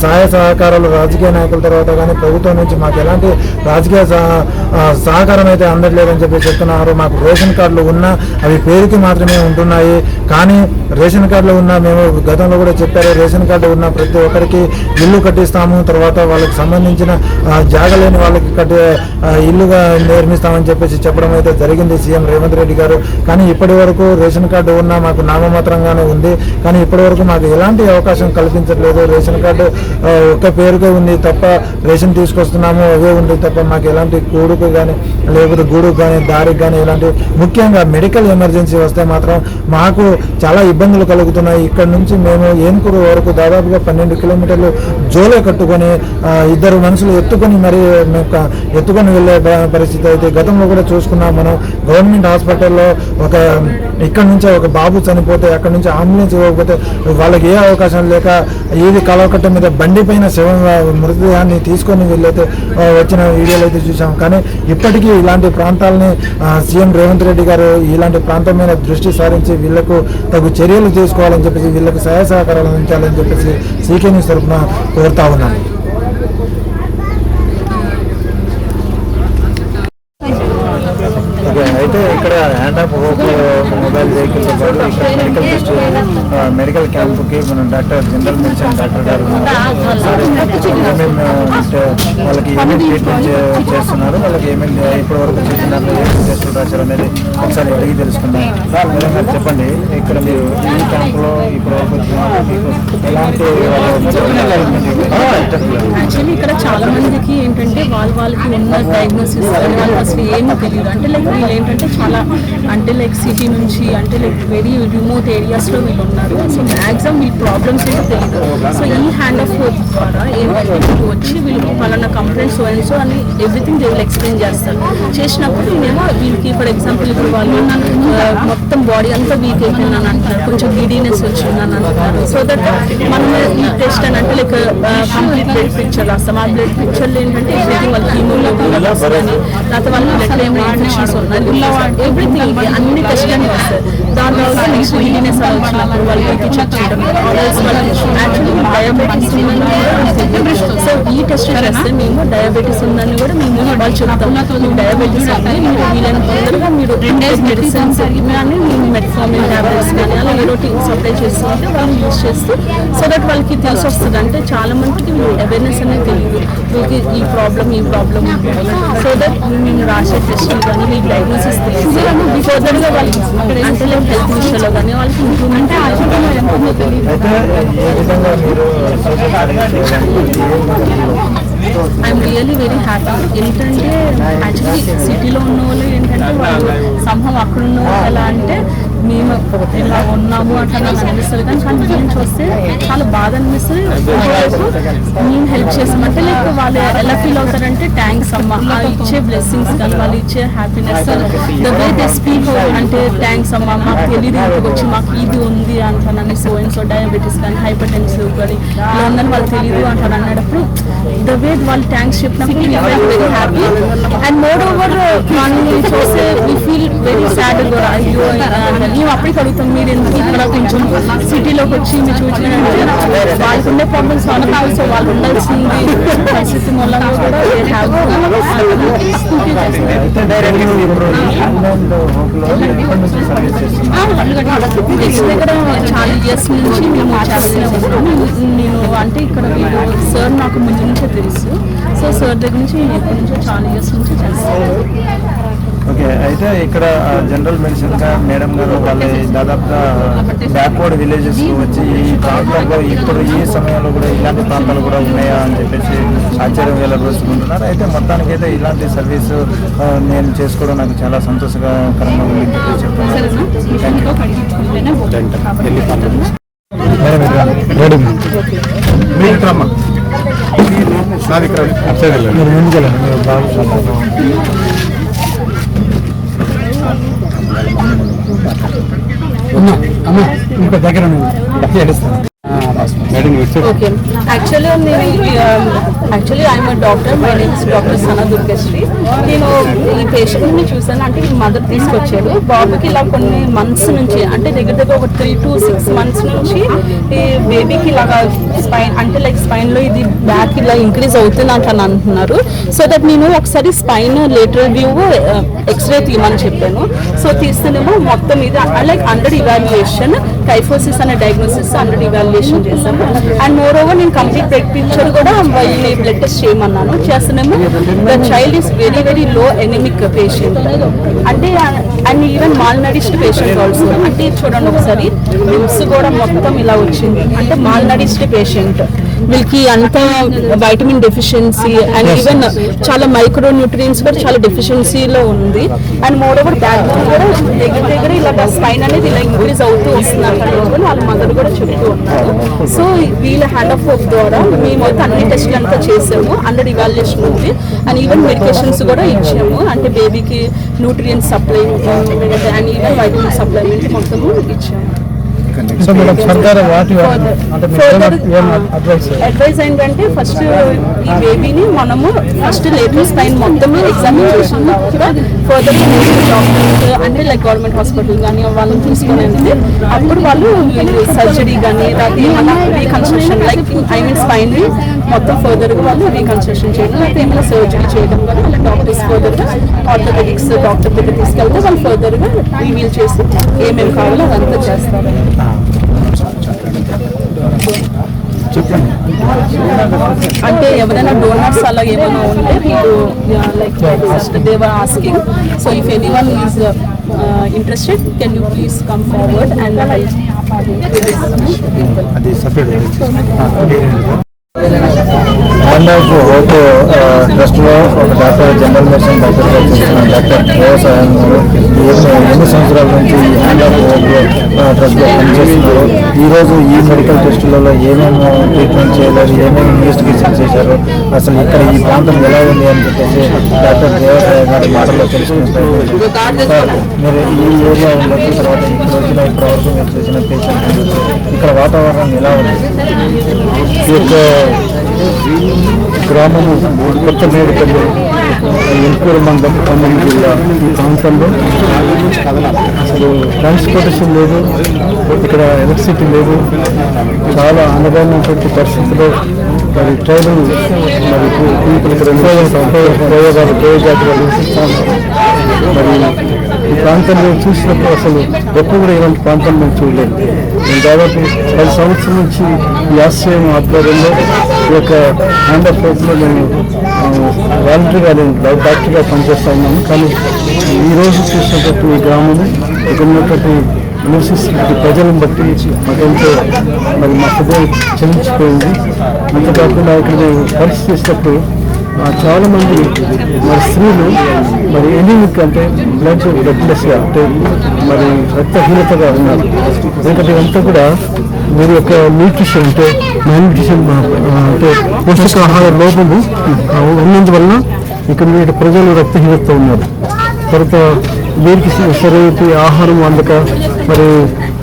సహాయ సహకారాలు రాజకీయ నాయకుల తర్వాత కానీ ప్రభుత్వం నుంచి మాకు ఎలాంటి రాజకీయ సహకారం అయితే అందట్లేదని చెప్పి చెప్తున్నారు. మాకు రేషన్ కార్డులు ఉన్నా అవి పేరుకి మాత్రమే ఉంటున్నాయి. కానీ రేషన్ కార్డులు ఉన్నా మేము గతంలో కూడా చెప్పారు, రేషన్ కార్డు ఉన్న ప్రతి ఒక్కరికి ఇల్లు కట్టిస్తాము, తర్వాత వాళ్ళకి సంబంధించిన జాగ లేని వాళ్ళకి ఇల్లుగా నిర్మిస్తామని చెప్పేసి చెప్పడం అయితే జరిగింది సీఎం రేవంత్ రెడ్డి గారు. కానీ ఇప్పటి వరకు రేషన్ కార్డు ఉన్నా మాకు నామమాత్రంగానే ఉంది. కానీ ఇప్పటి వరకు మాకు ఎలాంటి అవకాశం కల్పించట్లేదు. రేషన్ కార్డు ఒక్క పేరుకే ఉంది తప్ప రేషన్ తీసుకొస్తున్నాము అవే ఉంది తప్ప మాకు ఎలాంటి కూడుకు కానీ లేకపోతే గూడుకు కానీ దారికి కానీ ఇలాంటి ముఖ్యంగా మెడికల్ ఎమర్జెన్సీ వస్తే మాత్రం మాకు చాలా ఇబ్బందులు కలుగుతున్నాయి. ఇక్కడ నుంచి మేము ఏనుకూరు వరకు దాదాపుగా 12 కిలోమీటర్లు జోలే కట్టుకొని 2 మనుషులు ఎత్తుకొని వెళ్ళే పరిస్థితి అయితే గతంలో కూడా చూసుకున్నాం మనం. గవర్నమెంట్ హాస్పిటల్లో ఇక్కడ నుంచి ఒక బాబు చనిపోతే అక్కడ నుంచి అంబులెన్స్ ఇవ్వకపోతే వాళ్ళకి ఏ అవకాశం లేక ఇది కలవకట్ట మీద బండి పైన మృతదేహాన్ని తీసుకొని వెళ్ళైతే వచ్చిన వీడియోలు అయితే చూసాం. కానీ ఇప్పటికీ ఇలాంటి ప్రాంతాలని సీఎం రేవంత్ రెడ్డి గారు ఇలాంటి ప్రాంతం మీద దృష్టి సారించి వీళ్లకు తగు చర్యలు తీసుకోవాలని చెప్పేసి వీళ్ళకి సహాయ సహకారాలు అందించాలని చెప్పేసి సీకే న్యూస్ తరఫున కోరుతా ఉన్నాను. అయితే ఇక్కడ హ్యాండ్ ఆఫ్ హోప్ మొబైల్ వెహికల్తో పాటు ఇక్కడ మెడికల్ క్యాంపుకి మన జనరల్ మెడిసిన్ డాక్టర్ గారు వాళ్ళకి ఏమేమి ట్రీట్మెంట్ చేస్తున్నారు, వాళ్ళకి ఏమేమి ఇప్పటి వరకు చేస్తున్నారు, ఏమేమి టెస్టులు రాశారు అనేది ఒకసారి అడిగి తెలుసుకున్నాం. మీరు చెప్పండి, ఇక్కడ మీరు ఈ క్యాంపులో ఇప్పుడు ఎలాంటి యాక్చువల్లీ ఇక్కడ చాలా మందికి ఏంటంటే వాళ్ళకి ఉన్న డయాగ్నోసిస్ వాళ్ళకి అసలు ఏమీ తెలియదు. అంటే లైక్ వీళ్ళు ఏంటంటే చాలా అంటే లైక్ సిటీ నుంచి అంటే లైక్ వెరీ రిమోట్ ఏరియాస్లో వీళ్ళు ఉన్నారు. సో మ్యాక్సిమం వీళ్ళ ప్రాబ్లమ్స్ ఏంటో తెలియదు. సో ఈ హ్యాండ్ ఆఫ్ హోప్ ద్వారా ఏంటంటే వీళ్ళు వచ్చి వీళ్ళు పలానా కంప్లైంట్స్ సో అని ఎవ్రీథింగ్ దే విల్ ఎక్స్ప్లెయిన్ చేస్తారు. చేసినప్పుడు నేనేమో వీళ్ళకి ఫర్ ఎగ్జాంపుల్ ఇప్పుడు వాళ్ళు మొత్తం బాడీ అంతా వీక్ అయిపోయిందని అంటున్నారు, కొంచెం గిడీనెస్ వచ్చిందని అంటున్నారు. సో దట్ మనం ఈ టెస్ట్ అని అంటే లైక్ కంప్లీట్ బ్లడ్ పిక్చర్ రాస్తాం. ఆ బ్లడ్ పిక్చర్లో ఏంటంటే ఎవ్రీథింగ్ వాళ్ళకి హీమోగ్లోబిన్ వస్తుందని, లేకపోతే వాళ్ళకి బ్లడ్ ఏమైనా ఇన్ఫెక్షన్స్ ఉన్నాయి, ఎవ్రీథింగ్ అన్ని టెస్ట్ అని వస్తాయి. దాని తర్వాత నెక్స్ట్ గిడీనెస్ అలా వచ్చినప్పుడు వాళ్ళు బీపీ చెక్ చేయడం, యాక్చువల్లీ డయాబెటీస్ ఉందని కూడా. సో ఈ టెస్ట్ చేస్తే మేము డయాబెటీస్ ఉందని కూడా మేము వాళ్ళు చెప్తాం. మీకు డయాబెటీస్ అంటే మీరు వీలైన తొందరగా మీరు మెడిసిన్స్ కానీ మేము మెట్ఫార్మిన్ ట్యాబ్లెట్స్ కానీ అలా ఏదో సప్లై చేస్తుంటే వాళ్ళు యూజ్ చేస్తూ సో దట్ వాళ్ళకి తెలిసి వస్తుంది. అంటే చాలా మందికి అవేర్నెస్ అనేది తెలియదు, వీళ్ళకి ఈ ప్రాబ్లం సో దట్ మేము రాసే టెస్టులు కానీ మీ డయాగ్నోసిస్ తెలిసి ఫర్దర్గా వాళ్ళకి అంటే హెల్త్ విషయంలో కానీ వాళ్ళకి improvement I'm really very happy. ఏంటంటే యాక్చువల్లీ సిటీలో ఉన్న వాళ్ళు ఏంటంటే వాళ్ళు సంభవం అక్కడ ఉన్న వాళ్ళు ఎలా అంటే మేము ఇలా ఉన్నాము అట్లా నాకు అనిపిస్తుంది. కానీ దీని నుంచి వస్తే చాలా బాధ అనిపిస్తుంది. మేము హెల్ప్ చేస్తాం అంటే లైక్ వాళ్ళు ఎలా ఫీల్ అవుతారంటే థ్యాంక్స్ అమ్మ, ఇచ్చే బ్లెస్సింగ్స్ కానీ వాళ్ళు ఇచ్చే happiness the way they speak అంటే థ్యాంక్స్ అమ్మ, మాకు తెలియదు ఇంటికి వచ్చి మాకు ఇది ఉంది అంటానని సో డయాబెటీస్ కానీ హైపర్ టెన్సివ్ కానీ ఇలా ఉందని వాళ్ళు తెలియదు అంటాను అన్నప్పుడు ద వే వాళ్ళు థ్యాంక్స్ చెప్పినప్పుడు very happy. And more over మనల్ని చూస్తే వీ ఫీల్ వెరీ సాడ్ కూడా. అయ్యో మేము అప్పటికి అడుగుతాం మీరు ఎందుకు ఇక్కడ కొంచెం సిటీలోకి వచ్చి మీరు చూసినంటే వాళ్ళకు ఉండే ప్రాబ్లమ్స్ వాళ్ళకి సో వాళ్ళు ఉండాల్సింది పరిస్థితి మూలంగా కూడా నెక్స్ట్ దగ్గర చాలా ఇయర్స్ నుంచి మేము చేస్తూనే ఉన్నాము. నేను అంటే ఇక్కడ వీళ్ళు సార్ నాకు ముందు నుంచే తెలుసు. సో సార్ దగ్గర నుంచి నేను ఎప్పటి నుంచో చాలా ఇయర్స్ నుంచి చేస్తాను. ఓకే, అయితే ఇక్కడ జనరల్ మెడిసిన్ గా మేడం గారు వాళ్ళ దాదాపుగా బ్యాక్వర్డ్ విలేజెస్ వచ్చి ఈ ప్రాంతంలో ఇప్పుడు ఈ సమయంలో కూడా ఇలాంటి ప్రాంతాలు కూడా ఉన్నాయా అని చెప్పేసి ఆశ్చర్యం వెలబోసుకుంటున్నారు. అయితే మొత్తానికి అయితే ఇలాంటి సర్వీసు నేను చేసుకోవడం నాకు చాలా సంతోషకరంగా ఉంది చెప్తున్నాను. అమ్మా ఇంకా దగ్గర ఏడుస్తాను. Madam okay actually I'm doctor. My name is doctor Sana Durgasri. నేను ఈ పేషెంట్ని చూసాను. అంటే ఈ మదర్ తీసుకొచ్చారు. బాబుకి ఇలా కొన్ని మంత్స్ నుంచి, అంటే దగ్గర ఒక 3 to 6 months నుంచి ఈ బేబీకి ఇలాగా స్పైన్, అంటే లైక్ స్పైన్లో ఇది బ్యాక్ ఇలా ఇంక్రీజ్ అవుతుంది అని అంటున్నారు. సో దట్ నేను ఒకసారి స్పైన్ లేటరల్ వ్యూ ఎక్స్రే తీయమని చెప్పాను. సో తీస్తేనేమో మొత్తం ఇది లైక్ అండర్ ఇవాల్యుయేషన్, కైఫోసిస్ అనే డయాగ్నోసిస్ అండర్ ఇవాల్యుయేషన్ చేశాము. అండ్ మోర్ ఓవర్ నేను కంప్లీట్ బ్లడ్ పిక్చర్ కూడా వాళ్ళని బ్లడ్ టెస్ట్ చేయమన్నాను. చేస్తున్నాము. The child is very very low anaemic patient, అంటే and even malnourished patient also. అంటే చూడండి ఒకసారి లిమ్స్ కూడా మొత్తం ఇలా వచ్చింది. అంటే మాల్ నడిష్డ్ పేషెంట్, వీళ్ళకి అంత వైటమిన్ డెఫిషియన్సీ అండ్ ఈవెన్ చాలా మైక్రో న్యూట్రియన్స్ కూడా చాలా డెఫిషియన్సీలో ఉంది. And more over back bone కూడా దగ్గర ఇలా స్పైన్ అనేది ఇలా ఇంక్రీజ్ అవుతూ వస్తున్నారు అని వాళ్ళ మదర్ కూడా చెప్తూ ఉన్నారు. సో వీళ్ళ హ్యాండ్ ఆఫ్ హోప్ ద్వారా మేము అయితే అన్ని టెస్ట్లు అంతా చేసాము. అండర్ ఇవాల్యుయేషన్ ఉంది. అండ్ ఈవెన్ మెడికేషన్స్ కూడా ఇచ్చాము. అంటే బేబీకి nutrients supply and even vitamin supplement మొత్తము ఇచ్చాము. అడ్వైస్ ఏంటంటే ఫస్ట్ ఈ బేబీని మనము ఫస్ట్ లేటరల్ స్పైన్ మొత్తం ఎగ్జామినేషన్ ఫర్దర్ డాక్టర్స్ అంటే లైక్ గవర్నమెంట్ హాస్పిటల్ కానీ వాళ్ళని తీసుకొని వెళ్తే అప్పుడు వాళ్ళు సర్జరీ కానీ లేకపోతే ఏమైనా reconstruction like I mean spine మొత్తం ఫర్దర్గా వాళ్ళు రీకన్స్ట్రక్షన్ చేయడం లేకపోతే ఏమైనా సర్జరీ చేయడం కానీ వాళ్ళ డాక్టర్స్ ఫర్దర్గా ఆర్థోపెడిక్స్ డాక్టర్ దగ్గర తీసుకెళ్తే వాళ్ళు ఫర్దర్గా రివీల్ చేసి ఏమేమి కావాలో అదంతా చేస్తారు. అంటే ఎవరైనా డోనర్స్ అలా ఏమైనా ఉంటే మీరు like they were asking. So if anyone is interested can you please come forward and అది సపరేట్ హ్యాండ్ ఆఫ్ హోప్ ట్రస్ట్లో ఒక డాక్టర్ జనరల్ మెడిసిన్ డాక్టర్గా చేస్తున్న డాక్టర్ వ్యవసాయం ఎన్ని సంవత్సరాల నుంచి ఈ హ్యాండ్ ఆఫ్ హోప్ ట్రస్ట్లో పనిచేస్తున్నారు. ఈరోజు ఈ మెడికల్ టెస్టులలో ఏమేమి ట్రీట్మెంట్ చేయలేదు, ఏమేమి ఇన్వెస్టిగేషన్ చేశారు, అసలు ఇక్కడ ఈ ప్రాంతం ఎలా ఉంది అని చెప్పేసి డాక్టర్ వ్యవసాయ గారి మాటల్లో తెలుసుకుంటారు. మీరు ఈ ఏరియా ఉండొచ్చు, తర్వాత ఇక్కడ వచ్చిన ఇప్పటివరకు మీరు చూసిన పేషెంట్ ఇక్కడ వాతావరణం ఎలా ఉంది? ఈ యొక్క గ్రామము కొత్త మేడిపల్లి ఎల్కూరు మండలం ఖమ్మం జిల్లా ఈ ప్రాంతంలో అసలు ట్రాన్స్పోర్టేషన్ లేదు, ఇక్కడ ఎలక్ట్రిసిటీ లేదు, చాలా అనగానటువంటి పరిస్థితుల్లో మరి ట్రైబల్ మరి పీపుల్ ఇక్కడ ప్రయోజాలు నిర్వహిస్తాము. మరి ఈ ప్రాంతంలో చూసినప్పుడు అసలు ఎప్పుడు కూడా ఇలాంటి ప్రాంతం మేము చూడలేదు. నేను దాదాపు 10 సంవత్సరాల నుంచి ఈ ఆశ్రయం ఆధ్వర్యంలో ఈ యొక్క హ్యాండ్ ఆఫ్ హోప్లో నేను వాలంటరీగా నేను డాక్టర్గా పనిచేస్తా ఉన్నాను. కానీ ఈరోజు చూసినటువంటి ఈ గ్రామము ఇక్కడ ఉన్నటువంటి నివసిస్తున్న ప్రజలను బట్టి మాకెంతో మరి మా హృదయం చెల్లించిపోయింది. అంతేకాకుండా ఇక్కడ నేను పరీక్ష చేసినప్పుడు చాలామంది మరి స్త్రీలు మరి ఎనీమిక్ అంటే బ్లడ్లెస్గా అంటే మరి రక్తహీనతగా ఉన్నారు. ఎందుకంటే ఇదంతా కూడా మీరు యొక్క న్యూట్రిషన్ అంటే న్యూట్రిషన్ అంటే పోషకాహార లోపము ఉన్నందువలన ఇక్కడ మీరు ప్రజలు రక్తహీనత ఉన్నారు. తర్వాత వీరికి సరైన ఆహారం అందక మరి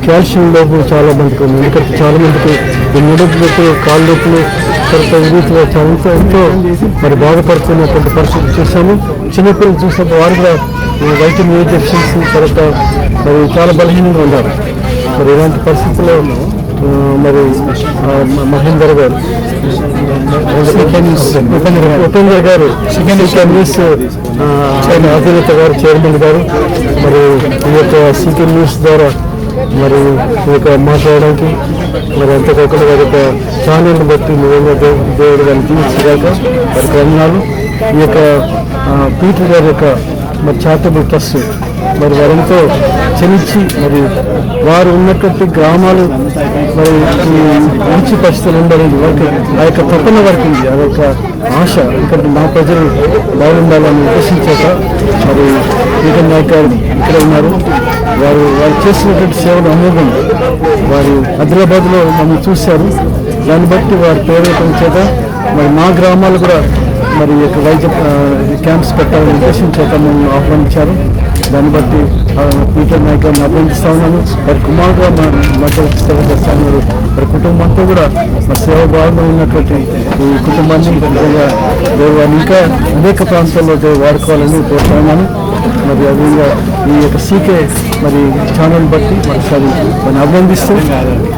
కాల్షియం లోపం చాలా మందికి ఉంది. ఎందుకంటే చాలా మందికి నొప్పులు కాళ్ళ నొప్పులు తర్వాత వీటిలో చాలా ఎంతో మరి బాధపడుతున్నటువంటి పరిస్థితి చూసాము. చిన్నపిల్లలు చూసినప్పుడు వారు కూడా వైటమిన్ ఏ డెఫిషియన్సీ తర్వాత మరి చాలా బలహీనంగా ఉన్నారు. మరి ఇలాంటి పరిస్థితుల్లో మరి మహేందర్ గారు ఉపేందర్ గారు న్యూస్ అధినేత గారు చైర్మన్ గారు మరి ఈ యొక్క సీకే న్యూస్ ద్వారా మరి ఈ యొక్క మాట్లాడడానికి మరి అంతేకాకుండా వారి యొక్క ఛానల్ని బట్టి నిజంగా దేవుడు గారిని తీర్చిగాక వారికి వందనాలు. ఈ యొక్క పీటర్ గారి యొక్క మరి చారిటబుల్ ట్రస్ట్ మరి వారంతో చెల్లించి మరి వారు ఉన్నటువంటి గ్రామాలు మరి మంచి పరిస్థితులు ఉండాలని వారికి ఆ యొక్క తప్పన వారికి ఉంది, ఆ యొక్క ఆశ. ఎందుకంటే మా ప్రజలు బాగుండాలని ఉద్దేశించాక మరి పీటర్ నాయక్ గారు ఇక్కడ ఉన్నారు. వారు చేసినటువంటి సేవలు అమోఘం. వారు ఆదిలాబాద్లో మమ్మల్ని చూశారు. దాన్ని బట్టి వారి ప్రేరేపణ చేత మరి మా గ్రామాలు కూడా మరి యొక్క వైద్య క్యాంప్స్ పెట్టాలని ఉద్దేశించాక మమ్మల్ని ఆహ్వానించారు. దాన్ని బట్టి పీటర్ నాయక్ గారిని అభినందిస్తూ ఉన్నాము. వారి కుమారుగా మధ్య సేవ చేస్తాను. వారి కుటుంబంతో కూడా మా సేవ భాగంగా ఉన్నటువంటి ఈ కుటుంబాన్ని నిజంగా వారిని ఇంకా అనేక ప్రాంతాల్లో వాడుకోవాలని కోరుతున్నాను. మరి అదేవిధంగా ఈ యొక్క సీకే మరి ఛానల్ బట్టి మరోసారి వారిని అభినందిస్తూ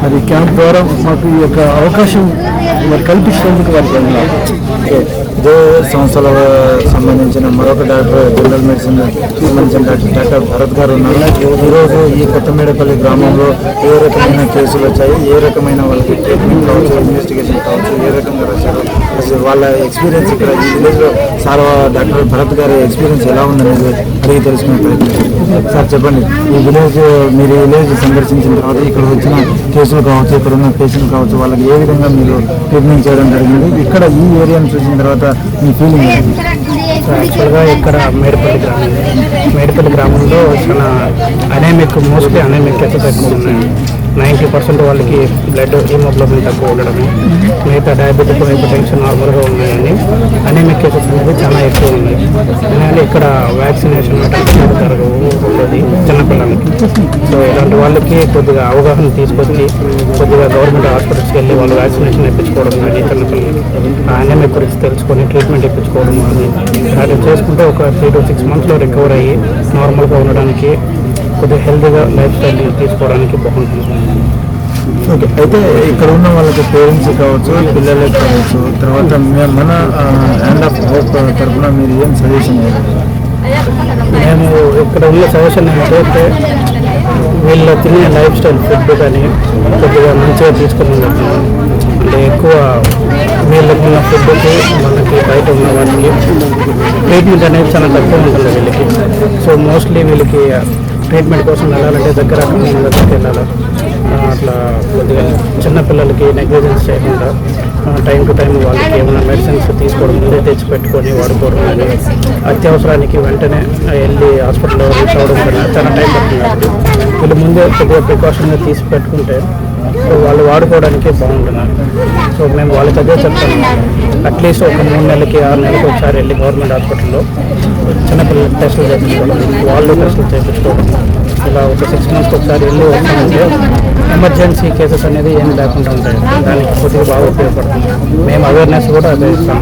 మరి క్యాంప్ ద్వారా మాకు ఈ యొక్క అవకాశం మరి కల్పించినందుకు వారికి ఇదే సంస్థల సంబంధించిన మరొక డాక్టర్ జనరల్ మెడిసిన్ సంబంధించిన డాక్టర్ భరత్ గారు ఉన్నారు. ఈరోజు ఈ కొత్తమేడపల్లి గ్రామంలో ఏ రకమైన కేసులు వచ్చాయి, ఏ రకమైన వాళ్ళకి ట్రీట్మెంట్ కావచ్చు, ఇన్వెస్టిగేషన్ కావచ్చు, ఏ రకంగా రాశారు, అసలు వాళ్ళ ఎక్స్పీరియన్స్ ఇక్కడ ఈ విలేజ్లో సార్ డాక్టర్ భరత్ గారి ఎక్స్పీరియన్స్ ఎలా ఉందనేది అడిగి తెలుసుకునే ప్రయత్నం. సార్ చెప్పండి, ఈ విలేజ్ మీరు ఈ విలేజ్ సందర్శించిన తర్వాత ఇక్కడ వచ్చిన కేసులు కావచ్చు, ఇక్కడ ఉన్న పేషెంట్లు కావచ్చు, వాళ్ళకి ఏ విధంగా మీరు ట్రీట్మెంట్ చేయడం జరిగింది, ఇక్కడ ఈ ఏరియాను చూసిన తర్వాత మీ ఫీలింగ్ ఏంటి? యాక్చువల్గా ఇక్కడ మేడిపల్లి గ్రామంలో చాలా మోస్ట్లీ అనేమిక్ కేసెస్ ఎక్కువ ఉన్నాయి. 90% వాళ్ళకి బ్లడ్ హీమోగ్లోబిన్ తక్కువ ఉండడం, మిగతా డయాబెటిక్ హైపర్ టెన్షన్ నార్మల్గా ఉన్నాయని అనేమిక్ కేసెస్ అనేది చాలా ఎక్కువ ఉన్నాయి. ఎందుకంటే ఇక్కడ వ్యాక్సినేషన్ ఉండదు చిన్నపిల్లలకి. సో ఇలాంటి వాళ్ళకి కొద్దిగా అవగాహన తీసుకొచ్చి కొద్దిగా గవర్నమెంట్ హాస్పిటల్స్కి వెళ్ళి వాళ్ళు వ్యాక్సినేషన్ ఇప్పించుకోవడం కానీ చిన్నపిల్లలకి అనేమిక్ గురించి తెలుసుకొని ట్రీట్మెంట్ ఇప్పించుకోవడం కానీ అది చేసుకుంటే ఒక 3 to 6 months రికవర్ అయ్యి నార్మల్గా ఉండడానికి కొద్దిగా హెల్తీగా లైఫ్ స్టైల్ తీసుకోవడానికి బాగుంటుంది. ఓకే, అయితే ఇక్కడ ఉన్న వాళ్ళకి పేరెంట్స్ కావచ్చు, పిల్లలకి కావచ్చు, తర్వాత మన హ్యాండ్ ఆఫ్ హోప్ తరఫున మీరు ఏం సజెషన్ చేయాలి? మేము ఇక్కడ ఉన్న సజెషన్ ఏంటంటే వీళ్ళు తినే లైఫ్ స్టైల్ ఫుడ్ కానీ కొద్దిగా మంచిగా తీసుకుని ఉండదు. అంటే ఎక్కువ వీళ్ళకున్న ఫుడ్కి మనకి బయట ఉన్న వాటికి ట్రీట్మెంట్ అనేది చాలా తక్కువ ఉంటుంది వీళ్ళకి. సో మోస్ట్లీ వీళ్ళకి ట్రీట్మెంట్ కోసం వెళ్ళాలంటే దగ్గరికి వెళ్ళాలి. అట్లా కొద్దిగా చిన్నపిల్లలకి నెగ్లిజెన్స్ చేయకుండా టైం టు టైం వాళ్ళకి ఏమైనా మెడిసిన్స్ తీసుకోవడం ముందే తెచ్చి పెట్టుకొని వాడుకోవడం కానీ అత్యవసరానికి వెంటనే వెళ్ళి హాస్పిటల్లో రీచ్ అవ్వడం కన్నా చాలా టైం పడుతుంది. వీళ్ళు ముందే కొద్దిగా ప్రికాషన్గా తీసి పెట్టుకుంటే వాళ్ళు వాడుకోవడానికి బాగుంటుంది. సో మేము వాళ్ళకి అదే చెప్తాము, అట్లీస్ట్ ఒక 3 నెలలకి 6 నెలలకి ఒకసారి వెళ్ళి గవర్నమెంట్ హాస్పిటల్లో చిన్నపిల్లలకి టెస్టులు చేయించుకోవడం, వాళ్ళు టెస్టులు చేయించుకోవడం, ఇలా ఒక 6 months ఒకసారి వెళ్ళి వస్తామంటే ఎమర్జెన్సీ కేసెస్ అనేది ఏమి లేకుండా ఉంటాయి. దానికి కొద్దిగా బాగా ఉపయోగపడుతుంది. మేము అవేర్నెస్ కూడా అదే ఇస్తాం.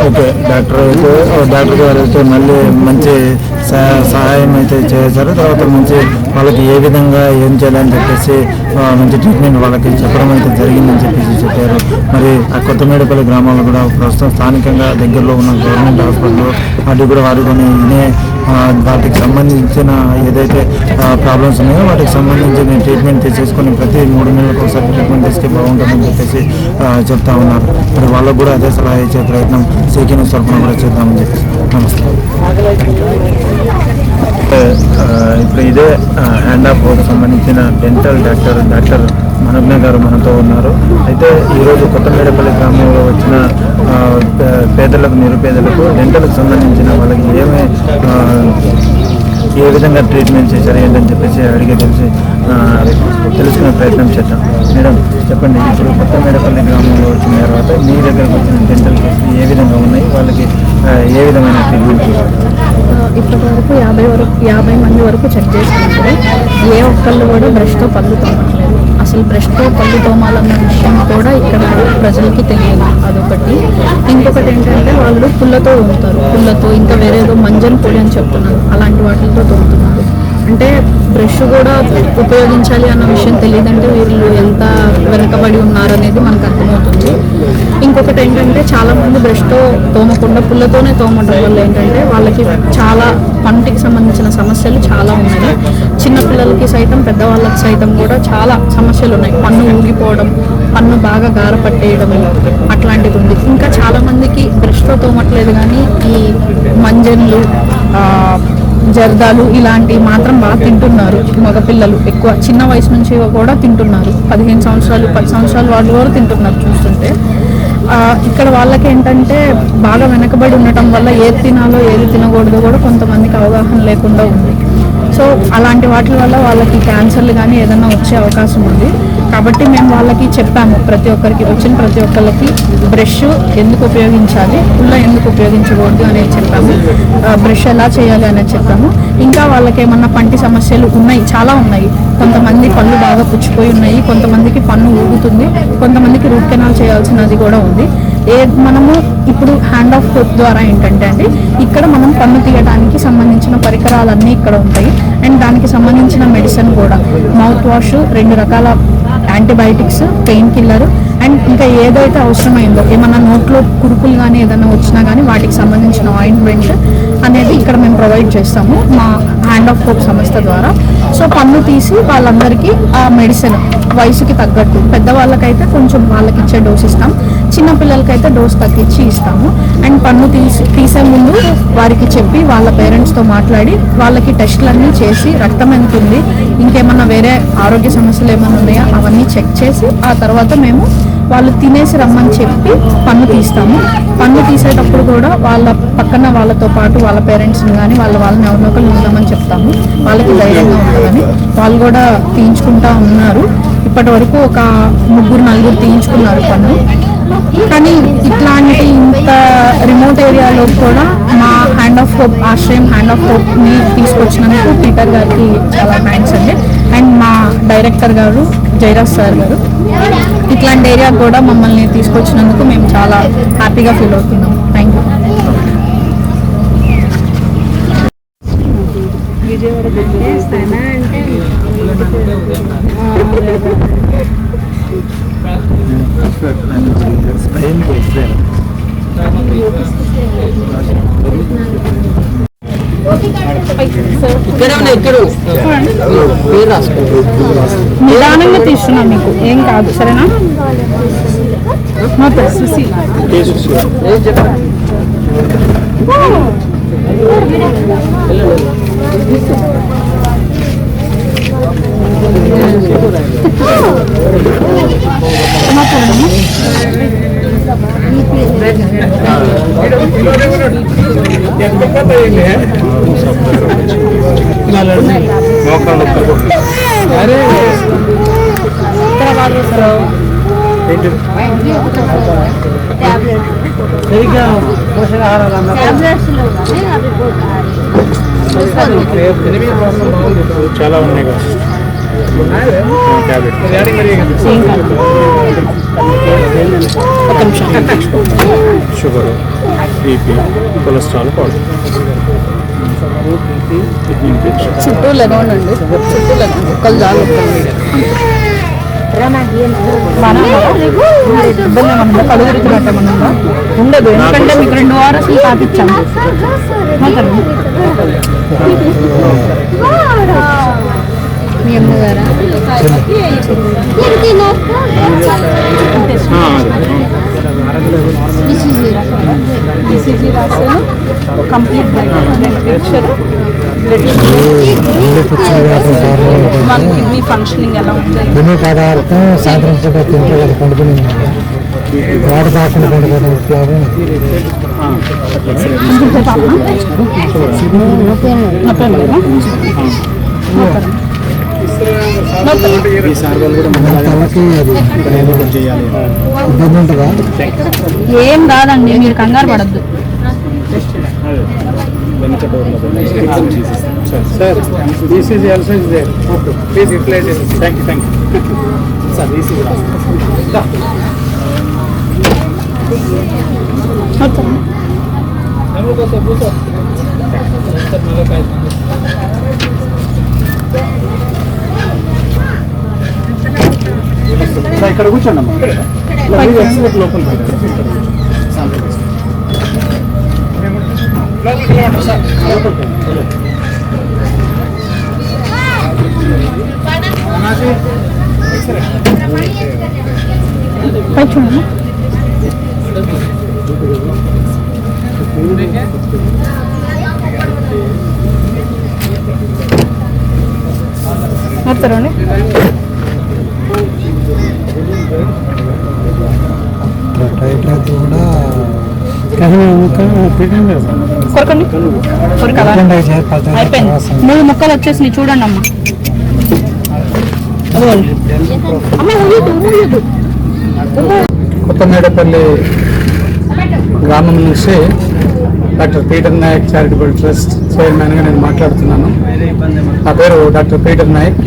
ఓకే, డాక్టర్ గారు అయితే మళ్ళీ మంచి సహాయం అయితే చేశారు. తర్వాత మంచి వాళ్ళకి ఏ విధంగా ఏం చేయాలని చెప్పేసి మంచి ట్రీట్మెంట్ వాళ్ళకి చెప్పడం అయితే జరిగిందని చెప్పేసి చెప్పారు. మరి ఆ కొత్తమేడపల్లి గ్రామంలో కూడా ప్రస్తుతం స్థానికంగా దగ్గరలో ఉన్న గవర్నమెంట్ హాస్పిటల్ వాటికి కూడా వాడుకొని వాటికి సంబంధించిన ఏదైతే ప్రాబ్లమ్స్ ఉన్నాయో వాటికి సంబంధించిన ట్రీట్మెంట్ చేసుకొని ప్రతి 3 నెలలకు ఒకసారి ట్రీట్మెంట్ చేస్తే బాగుంటుందని చెప్పేసి చెప్తా ఉన్నారు. మరి వాళ్ళకు కూడా అదే సలహా ఇచ్చే ప్రయత్నం సీకే న్యూస్ తరఫున కూడా చేద్దామని చెప్పేసి. నమస్తే. ఇప్పుడు ఇదే హ్యాండ్ ఆఫ్ హోప్ సంబంధించిన డెంటల్ డాక్టర్ మనజ్ఞ గారు మనతో ఉన్నారు. అయితే ఈరోజు కొత్తమేడపల్లి గ్రామంలో వచ్చిన పేదలకు నిరుపేదలకు డెంటల్కి సంబంధించిన వాళ్ళకి ఏ విధంగా ట్రీట్మెంట్ చేశారు ఏంటని చెప్పేసి అడిగే తెలుసుకునే ప్రయత్నం చేద్దాం. మేడం చెప్పండి, ఇప్పుడు కొత్తమేడపల్లి గ్రామంలో వచ్చిన తర్వాత మీ దగ్గరకు వచ్చిన డెంటల్ కేసులు ఏ విధంగా ఉన్నాయి, వాళ్ళకి ఏ విధమైన ట్రీట్మెంట్ చేశారు? ఇప్పటి వరకు 50 మంది వరకు చెక్ చేసినప్పుడు ఏ ఒక్కళ్ళు కూడా బ్రష్తో పళ్ళు తోమట్లేదు. అసలు బ్రష్తో పళ్ళు తోమాలన్న విషయం కూడా ఇక్కడ ప్రజలకి తెలియదు. అదొకటి. ఇంకొకటి ఏంటంటే వాళ్ళు పుల్లతో తోముతారు. పుల్లతో ఇంకా వేరేదో మంజన్ పొడి అని చెప్తున్నారు, అలాంటి వాటితో తోముతున్నారు. అంటే బ్రష్ కూడా ఉపయోగించాలి అన్న విషయం తెలియదంటే వీళ్ళు ఎంత వెనకబడి ఉన్నారనేది మనకు అర్థమవుతుంది. ఇంకొకటి ఏంటంటే చాలామంది బ్రష్తో తోమకుండా పుల్లతోనే తోమడం వల్ల ఏంటంటే వాళ్ళకి చాలా పంటికి సంబంధించిన సమస్యలు చాలా ఉన్నాయి. చిన్నపిల్లలకి సైతం పెద్దవాళ్ళకి సైతం కూడా చాలా సమస్యలు ఉన్నాయి. పన్ను ఊగిపోవడం, పన్ను బాగా గారపట్టేయడం అట్లాంటిది ఉంది. ఇంకా చాలామందికి బ్రష్తో తోమట్లేదు కానీ ఈ మంజన్లు, జర్దాలు ఇలాంటివి మాత్రం బాగా తింటున్నారు. మగపిల్లలు ఎక్కువ చిన్న వయసు నుంచి కూడా తింటున్నారు. 15 సంవత్సరాలు 10 సంవత్సరాలు వాళ్ళు కూడా తింటున్నారు చూస్తుంటే. ఇక్కడ వాళ్ళకి ఏంటంటే బాగా వెనకబడి ఉండటం వల్ల ఏది తినాలో ఏది తినకూడదో కూడా కొంతమందికి అవగాహన లేకుండా ఉంది. సో అలాంటి వాటి వల్ల వాళ్ళకి క్యాన్సర్లు కానీ ఏదైనా వచ్చే అవకాశం ఉంది. కాబట్టి మేము వాళ్ళకి చెప్పాము, ప్రతి ఒక్కరికి వచ్చిన ప్రతి ఒక్కరికి బ్రష్ ఎందుకు ఉపయోగించాలి, పుల్ల ఎందుకు ఉపయోగించకూడదు అనేది చెప్పాము, బ్రష్ ఎలా చేయాలి అనేది చెప్పాము. ఇంకా వాళ్ళకి ఏమన్నా పంటి సమస్యలు ఉన్నాయి, చాలా ఉన్నాయి. కొంతమంది పళ్ళు బాగా పుచ్చిపోయి ఉన్నాయి, కొంతమందికి పన్ను ఊగుతుంది, కొంతమందికి రూట్ కెనాల్ చేయాల్సినది కూడా ఉంది. మనము ఇప్పుడు హ్యాండ్ ఆఫ్ హోప్ ద్వారా ఏంటంటే అండి, ఇక్కడ మనం పన్ను తీయడానికి సంబంధించిన పరికరాలన్నీ ఇక్కడ ఉంటాయి. అండ్ దానికి సంబంధించిన మెడిసిన్ కూడా, మౌత్ వాష్, 2 రకాల యాంటీబయాటిక్స్, పెయిన్ కిల్లర్, అండ్ ఇంకా ఏదైతే అవసరమైందో, ఏమన్నా నోట్లో కురుపులు కానీ ఏదైనా వచ్చినా కానీ వాటికి సంబంధించిన ఆయింట్మెంట్ అనేది ఇక్కడ మేము ప్రొవైడ్ చేస్తాము మా హ్యాండ్ ఆఫ్ హోప్ సంస్థ ద్వారా. సో పన్ను తీసి వాళ్ళందరికీ ఆ మెడిసిన్ వయసుకి తగ్గట్టు, పెద్దవాళ్ళకైతే కొంచెం వాళ్ళకి ఇచ్చే డోస్ ఇస్తాం, చిన్నపిల్లలకైతే డోస్ తగ్గించి ఇస్తాము. అండ్ పన్ను తీసే ముందు వారికి చెప్పి వాళ్ళ పేరెంట్స్తో మాట్లాడి వాళ్ళకి టెస్టులన్నీ చేసి, రక్తం ఎంత ఉంది, ఇంకేమన్నా వేరే ఆరోగ్య సమస్యలు ఏమైనా ఉన్నాయా అవన్నీ చెక్ చేసి ఆ తర్వాత మేము వాళ్ళు తినేసి రమ్మని చెప్పి పన్ను తీస్తాము. పన్ను తీసేటప్పుడు కూడా వాళ్ళ పక్కన వాళ్ళతో పాటు వాళ్ళ పేరెంట్స్ని కానీ వాళ్ళని ఎవరినో ఒకరు ఉందామని చెప్తాము, వాళ్ళకి ధైర్యంగా ఉంటుందని. వాళ్ళు కూడా తీయించుకుంటా ఉన్నారు. ఇప్పటి వరకు ఒక 3-4 తీయించుకున్నారు పన్ను. కానీ ఇట్లాంటి ఇంత రిమోట్ ఏరియాలో కూడా మా హ్యాండ్ ఆఫ్ హోప్ ఆశ్రయం హ్యాండ్ ఆఫ్ హోప్ని తీసుకొచ్చినందుకు పీటర్ గారికి చాలా థ్యాంక్స్ అండి. అండ్ మా డైరెక్టర్ గారు జయరాజ్ సార్ గారు ఇట్లాంటి ఏరియా కూడా మమ్మల్ని తీసుకొచ్చినందుకు మేము చాలా హ్యాపీగా ఫీల్ అవుతున్నాం. Thank you. నిదానంగా తీస్తున్నాం, మీకు ఏం కాదు, సరేనా? చాలా ఉన్నాయి కదా షుగర్, బీపీ, కొలెస్ట్రాల్, చుట్టూ లెగవండి, చుట్టూ లెగవండి, ఒక్కళ్ళు జాలు కళ్ళు తిరుగుతున్నట్టేమన్నా ఉండదు, ఎందుకంటే మీకు 2 వారాలు పాటించాము. మీ అమ్మగారా? ఈసీజీ రాశాను, కంప్లీట్ కిడ్నీ ఫంక్షనింగ్ ఎలా ఉంటుంది, పదార్థం సాయంత్రం పూట తింటే పండుకుని వాటర్ కాకుండా పండుకోవడం ఏం కాదండి, మీరు కంగారు పడద్దు. Sir, this is also is there. Okay. Please utilize it. Thank you. Sir, this is ఇక్కడ కూర్చోండి అమ్మా. లోపల ನೋಡ್ತಾರೋಣಿ కొరకండి కొరకాలా అయిపోయింది 3 ముక్కలు వచ్చేసి చూడండి అమ్మా కొత్తమేడపల్లి గ్రామం నుంచి doctor Peter Nayak charitable trust చైర్మన్గా నేను మాట్లాడుతున్నాను. నా పేరు డాక్టర్ పీటర్ నాయక్.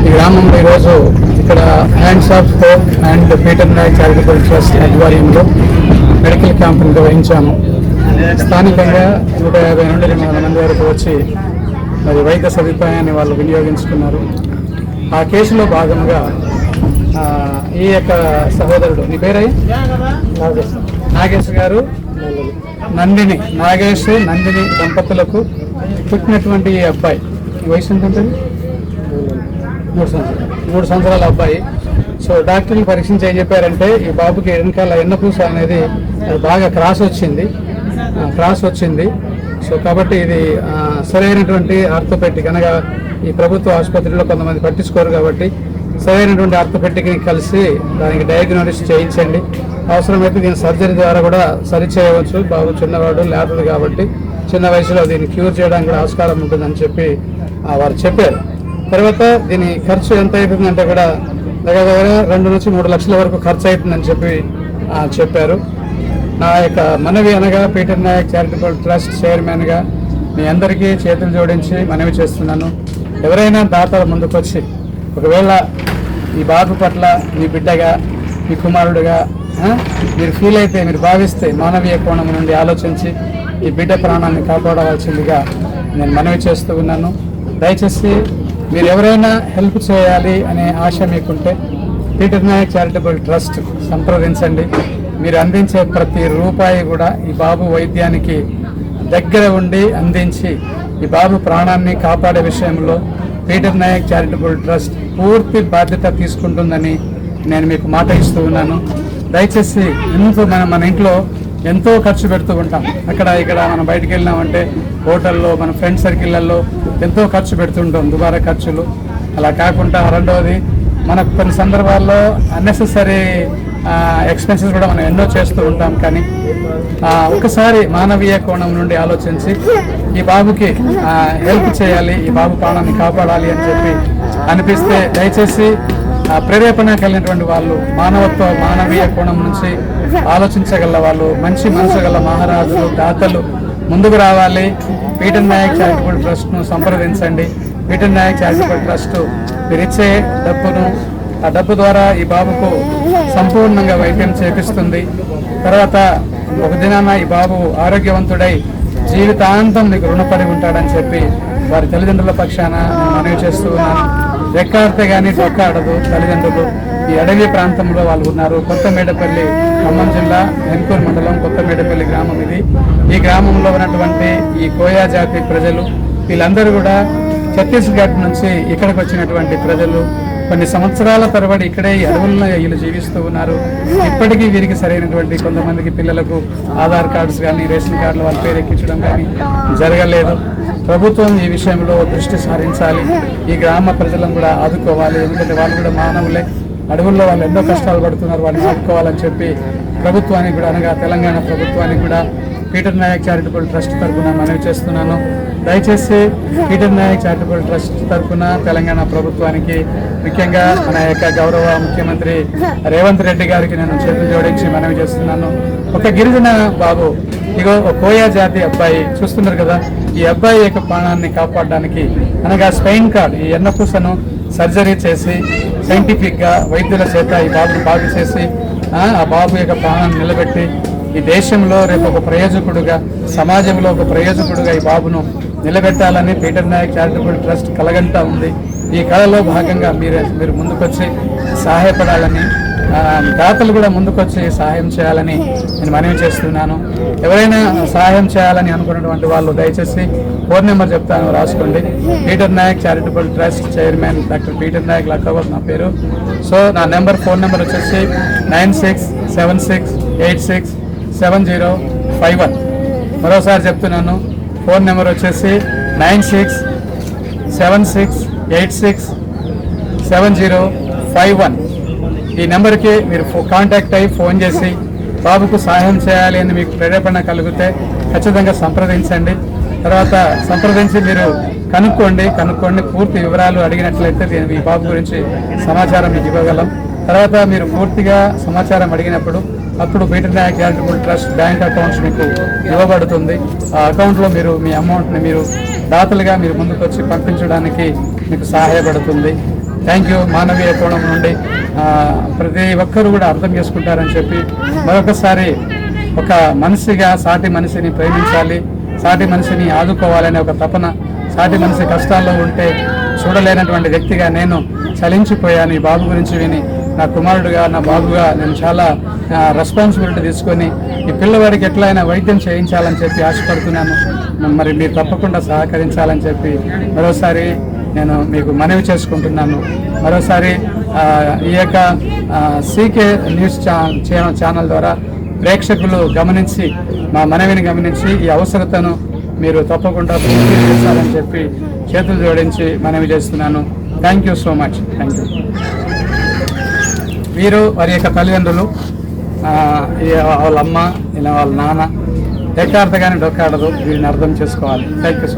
ఈ గ్రామంలో ఈరోజు ఇక్కడ hands of hope and Peter Nayak charitable trust ఆధ్వర్యంలో మెడికల్ క్యాంప్ నిర్వహించాము. స్థానికంగా 150 నుండి 200 మంది వరకు వచ్చి మరి వైద్య సదుపాయాన్ని వాళ్ళు వినియోగించుకున్నారు. ఆ కేసులో భాగంగా ఈ యొక్క సహోదరుడు, నీ పేరయ్య నాగేష్ గారు, నందిని దంపతులకు పుట్టినటువంటి ఈ అబ్బాయి వయసు ఎంత ఉంటుంది? 3 సంవత్సరాల అబ్బాయి. సో డాక్టర్లు పరీక్షించి ఏం చెప్పారంటే ఈ బాబుకి వెనకాల ఎన్నపూస అనేది బాగా క్రాస్ వచ్చింది. సో కాబట్టి ఇది సరైనటువంటి ఆర్థోపెడిక్ అనగా ఈ ప్రభుత్వ ఆసుపత్రిలో కొంతమంది పట్టించుకోరు కాబట్టి సరైనటువంటి ఆర్థోపెడిక్ని కలిసి దానికి డయాగ్నోసిస్ చేయించండి. అవసరమైతే దీని సర్జరీ ద్వారా కూడా సరి చేయవచ్చు. బాబు చిన్నవాడు లేతది కాబట్టి చిన్న వయసులో దీన్ని క్యూర్ చేయడానికి కూడా ఆస్కారం ఉంటుందని చెప్పి వారు చెప్పారు. తర్వాత దీని ఖర్చు ఎంత అవుతుందంటే కూడా దగ్గర 2 నుంచి 3 లక్షల వరకు ఖర్చు అవుతుందని చెప్పి చెప్పారు. నా యొక్క మనవి అనగా పీటర్ నాయక్ చారిటబుల్ ట్రస్ట్ చైర్మన్గా మీ అందరికీ చేతులు జోడించి మనవి చేస్తున్నాను. ఎవరైనా దాతల ముందుకొచ్చి ఒకవేళ ఈ బాబు పట్ల మీ బిడ్డగా, మీ కుమారుడుగా మీరు ఫీల్ అయితే, మీరు భావిస్తే మానవీయ కోణం నుండి ఆలోచించి ఈ బిడ్డ ప్రాణాన్ని కాపాడవలసిందిగా నేను మనవి చేస్తూ ఉన్నాను. దయచేసి మీరు ఎవరైనా హెల్ప్ చేయాలి అనే ఆశ మీకుంటే పీటర్ నాయక్ చారిటబుల్ ట్రస్ట్ సంప్రదించండి. మీరు అందించే ప్రతి రూపాయి కూడా ఈ బాబు వైద్యానికి దగ్గర ఉండి అందించి ఈ బాబు ప్రాణాన్ని కాపాడే విషయంలో పీటర్ నాయక్ చారిటబుల్ ట్రస్ట్ పూర్తి బాధ్యత తీసుకుంటుందని నేను మీకు మాట ఇస్తూ ఉన్నాను. దయచేసి మన ఇంట్లో ఎంతో ఖర్చు పెడుతూ ఉంటాం. ఇక్కడ మనం బయటికి వెళ్ళినామంటే హోటల్లో, మన ఫ్రెండ్ సర్కిళ్ళల్లో ఎంతో ఖర్చు పెడుతుంటాం, దుబారా ఖర్చులు. అలా కాకుండా రెండవది మనకు కొన్ని సందర్భాల్లో అన్నెసెసరీ ఎక్స్పెన్సెస్ కూడా మనం ఎన్నో చేస్తూ ఉంటాం. కానీ ఒకసారి మానవీయ కోణం నుండి ఆలోచించి ఈ బాబుకి హెల్ప్ చేయాలి, ఈ బాబు ప్రాణాన్ని కాపాడాలి అని చెప్పి అనిపిస్తే దయచేసి ప్రేరేపణ కలిగినటువంటి వాళ్ళు, మానవీయ కోణం నుంచి ఆలోచించగల వాళ్ళు, మంచి మనసు గల మహారాజులు, దాతలు ముందుకు రావాలి. పీటర్ నాయక్ చారిటబుల్ ట్రస్ట్ను సంప్రదించండి. పీటర్ నాయక్ చారిటబుల్ ట్రస్ట్ మీరు ఇచ్చే ఆ డబ్బు ద్వారా ఈ బాబుకు సంపూర్ణంగా వైద్యం చేపిస్తుంది. తర్వాత ఒక దినాన ఈ బాబు ఆరోగ్యవంతుడై జీవితాంతం మీకు రుణపడి ఉంటాడని చెప్పి వారి తల్లిదండ్రుల పక్షాన మనవి చేస్తూ ఉన్నాను. రెక్కాడితే కానీ డొక్కాడదు తల్లిదండ్రులు. ఈ అడవి ప్రాంతంలో వాళ్ళు ఉన్నారు. కొత్తమేడపల్లి, ఖమ్మం జిల్లా, ఎన్కూరు మండలం కొత్తమేడపల్లి గ్రామం ఇది. ఈ గ్రామంలో ఉన్నటువంటి ఈ కోయా జాతి ప్రజలు వీళ్ళందరూ కూడా ఛత్తీస్గఢ్ నుంచి ఇక్కడికి వచ్చినటువంటి ప్రజలు. కొన్ని సంవత్సరాల తరబడి ఇక్కడే ఈ అడవుల్లో వీళ్ళు జీవిస్తూ ఉన్నారు. ఇప్పటికీ వీరికి సరైనటువంటి కొంతమందికి పిల్లలకు ఆధార్ కార్డ్స్ కానీ, రేషన్ కార్డులు వాళ్ళ పేరు ఎక్కించడం కానీ జరగలేదు. ప్రభుత్వం ఈ విషయంలో దృష్టి సారించాలి. ఈ గ్రామ ప్రజలను కూడా ఆదుకోవాలి. ఎందుకంటే వాళ్ళు కూడా మానవులే. అడవుల్లో వాళ్ళు ఎన్నో కష్టాలు పడుతున్నారు, వాళ్ళని ఆదుకోవాలని చెప్పి ప్రభుత్వానికి కూడా, అనగా తెలంగాణ ప్రభుత్వానికి కూడా పీటర్ నాయక్ చారిటబుల్ ట్రస్ట్ తరఫున మనవి చేస్తున్నాను. దయచేసి పీటర్ నాయక్ చారిటబుల్ ట్రస్ట్ తరఫున తెలంగాణ ప్రభుత్వానికి, ముఖ్యంగా మన యొక్క గౌరవ ముఖ్యమంత్రి రేవంత్ రెడ్డి గారికి నేను చేతులు జోడించి మనవి చేస్తున్నాను. ఒక గిరిజన బాబు, ఇగో కోయా జాతి అబ్బాయి చూస్తున్నారు కదా, ఈ అబ్బాయి యొక్క ప్రాణాన్ని కాపాడడానికి అనగా స్పైన్ కార్డ్, ఈ ఎన్నపూసను సర్జరీ చేసి సైంటిఫిక్గా వైద్యుల చేత ఈ బాబును బాగు చేసి ఆ బాబు యొక్క ప్రాణాన్ని నిలబెట్టి ఈ దేశంలో రేపు ఒక ప్రయోజకుడుగా, సమాజంలో ఒక ప్రయోజకుడుగా ఈ బాబును నిలబెట్టాలని పీటర్ నాయక్ చారిటబుల్ ట్రస్ట్ కలగంటా ఉంది. ఈ కళలో భాగంగా మీరు ముందుకొచ్చి సహాయపడాలని, దాతలు కూడా ముందుకొచ్చి సహాయం చేయాలని నేను మనవి చేస్తున్నాను. ఎవరైనా సహాయం చేయాలని అనుకున్నటువంటి వాళ్ళు దయచేసి ఫోన్ నెంబర్ చెప్తాను, రాసుకోండి. Peter Nayak charitable trust chairman doctor Peter Nayak లక్కవర్ నా పేరు. సో నా ఫోన్ నెంబర్ వచ్చేసి 9676867051. మరోసారి చెప్తున్నాను, ఫోన్ నెంబర్ వచ్చేసి 9676867051. ఈ నెంబర్కి మీరు కాంటాక్ట్ అయ్యి ఫోన్ చేసి బాబుకు సహాయం చేయాలి అని మీకు ప్రేరేపణ కలిగితే ఖచ్చితంగా సంప్రదించండి. తర్వాత సంప్రదించి మీరు కనుక్కోండి పూర్తి వివరాలు అడిగినట్లయితే నేను ఈ బాబు గురించి సమాచారం మీకు ఇవ్వగలం. తర్వాత మీరు పూర్తిగా సమాచారం అడిగినప్పుడు అప్పుడు Peter Nayak charitable trust bank accounts మీకు ఇవ్వబడుతుంది. ఆ అకౌంట్లో మీరు మీ అమౌంట్ని మీరు దాతలుగా మీరు ముందుకు వచ్చి పంపించడానికి మీకు సహాయపడుతుంది. Thank you. మానవీయ కోణం నుండి ప్రతి ఒక్కరు కూడా అర్థం చేసుకుంటారని చెప్పి మరొకసారి ఒక మనిషిగా సాటి మనిషిని ప్రేమించాలి, సాటి మనిషిని ఆదుకోవాలనే ఒక తపన, సాటి మనిషి కష్టాల్లో ఉంటే చూడలేనటువంటి వ్యక్తిగా నేను చలించిపోయాను. ఈ బాబు గురించి విని నా కుమారుడుగా నా బాబుగా నేను చాలా రెస్పాన్సిబిలిటీ తీసుకొని ఈ పిల్లవాడికి ఎట్లయినా వైద్యం చేయించాలని చెప్పి ఆశపడుతున్నాను. మరి మీరు తప్పకుండా సహకరించాలని చెప్పి మరోసారి నేను మీకు మనవి చేసుకుంటున్నాను. మరోసారి ఈ యొక్క సీకే న్యూస్ ఛానల్ ద్వారా ప్రేక్షకులు గమనించి మా మనవిని గమనించి ఈ అవసరతను మీరు తప్పకుండా పూర్తి చేస్తారని చెప్పి చేతులు జోడించి మనవి చేస్తున్నాను. Thank you so much. Thank you. వీరు వారి యొక్క తల్లిదండ్రులు, వాళ్ళ అమ్మ, ఇలా వాళ్ళ నాన్న. ఎక్కాడత కానీ డొక్కాడదు, వీరిని అర్థం చేసుకోవాలి. Thank you so much.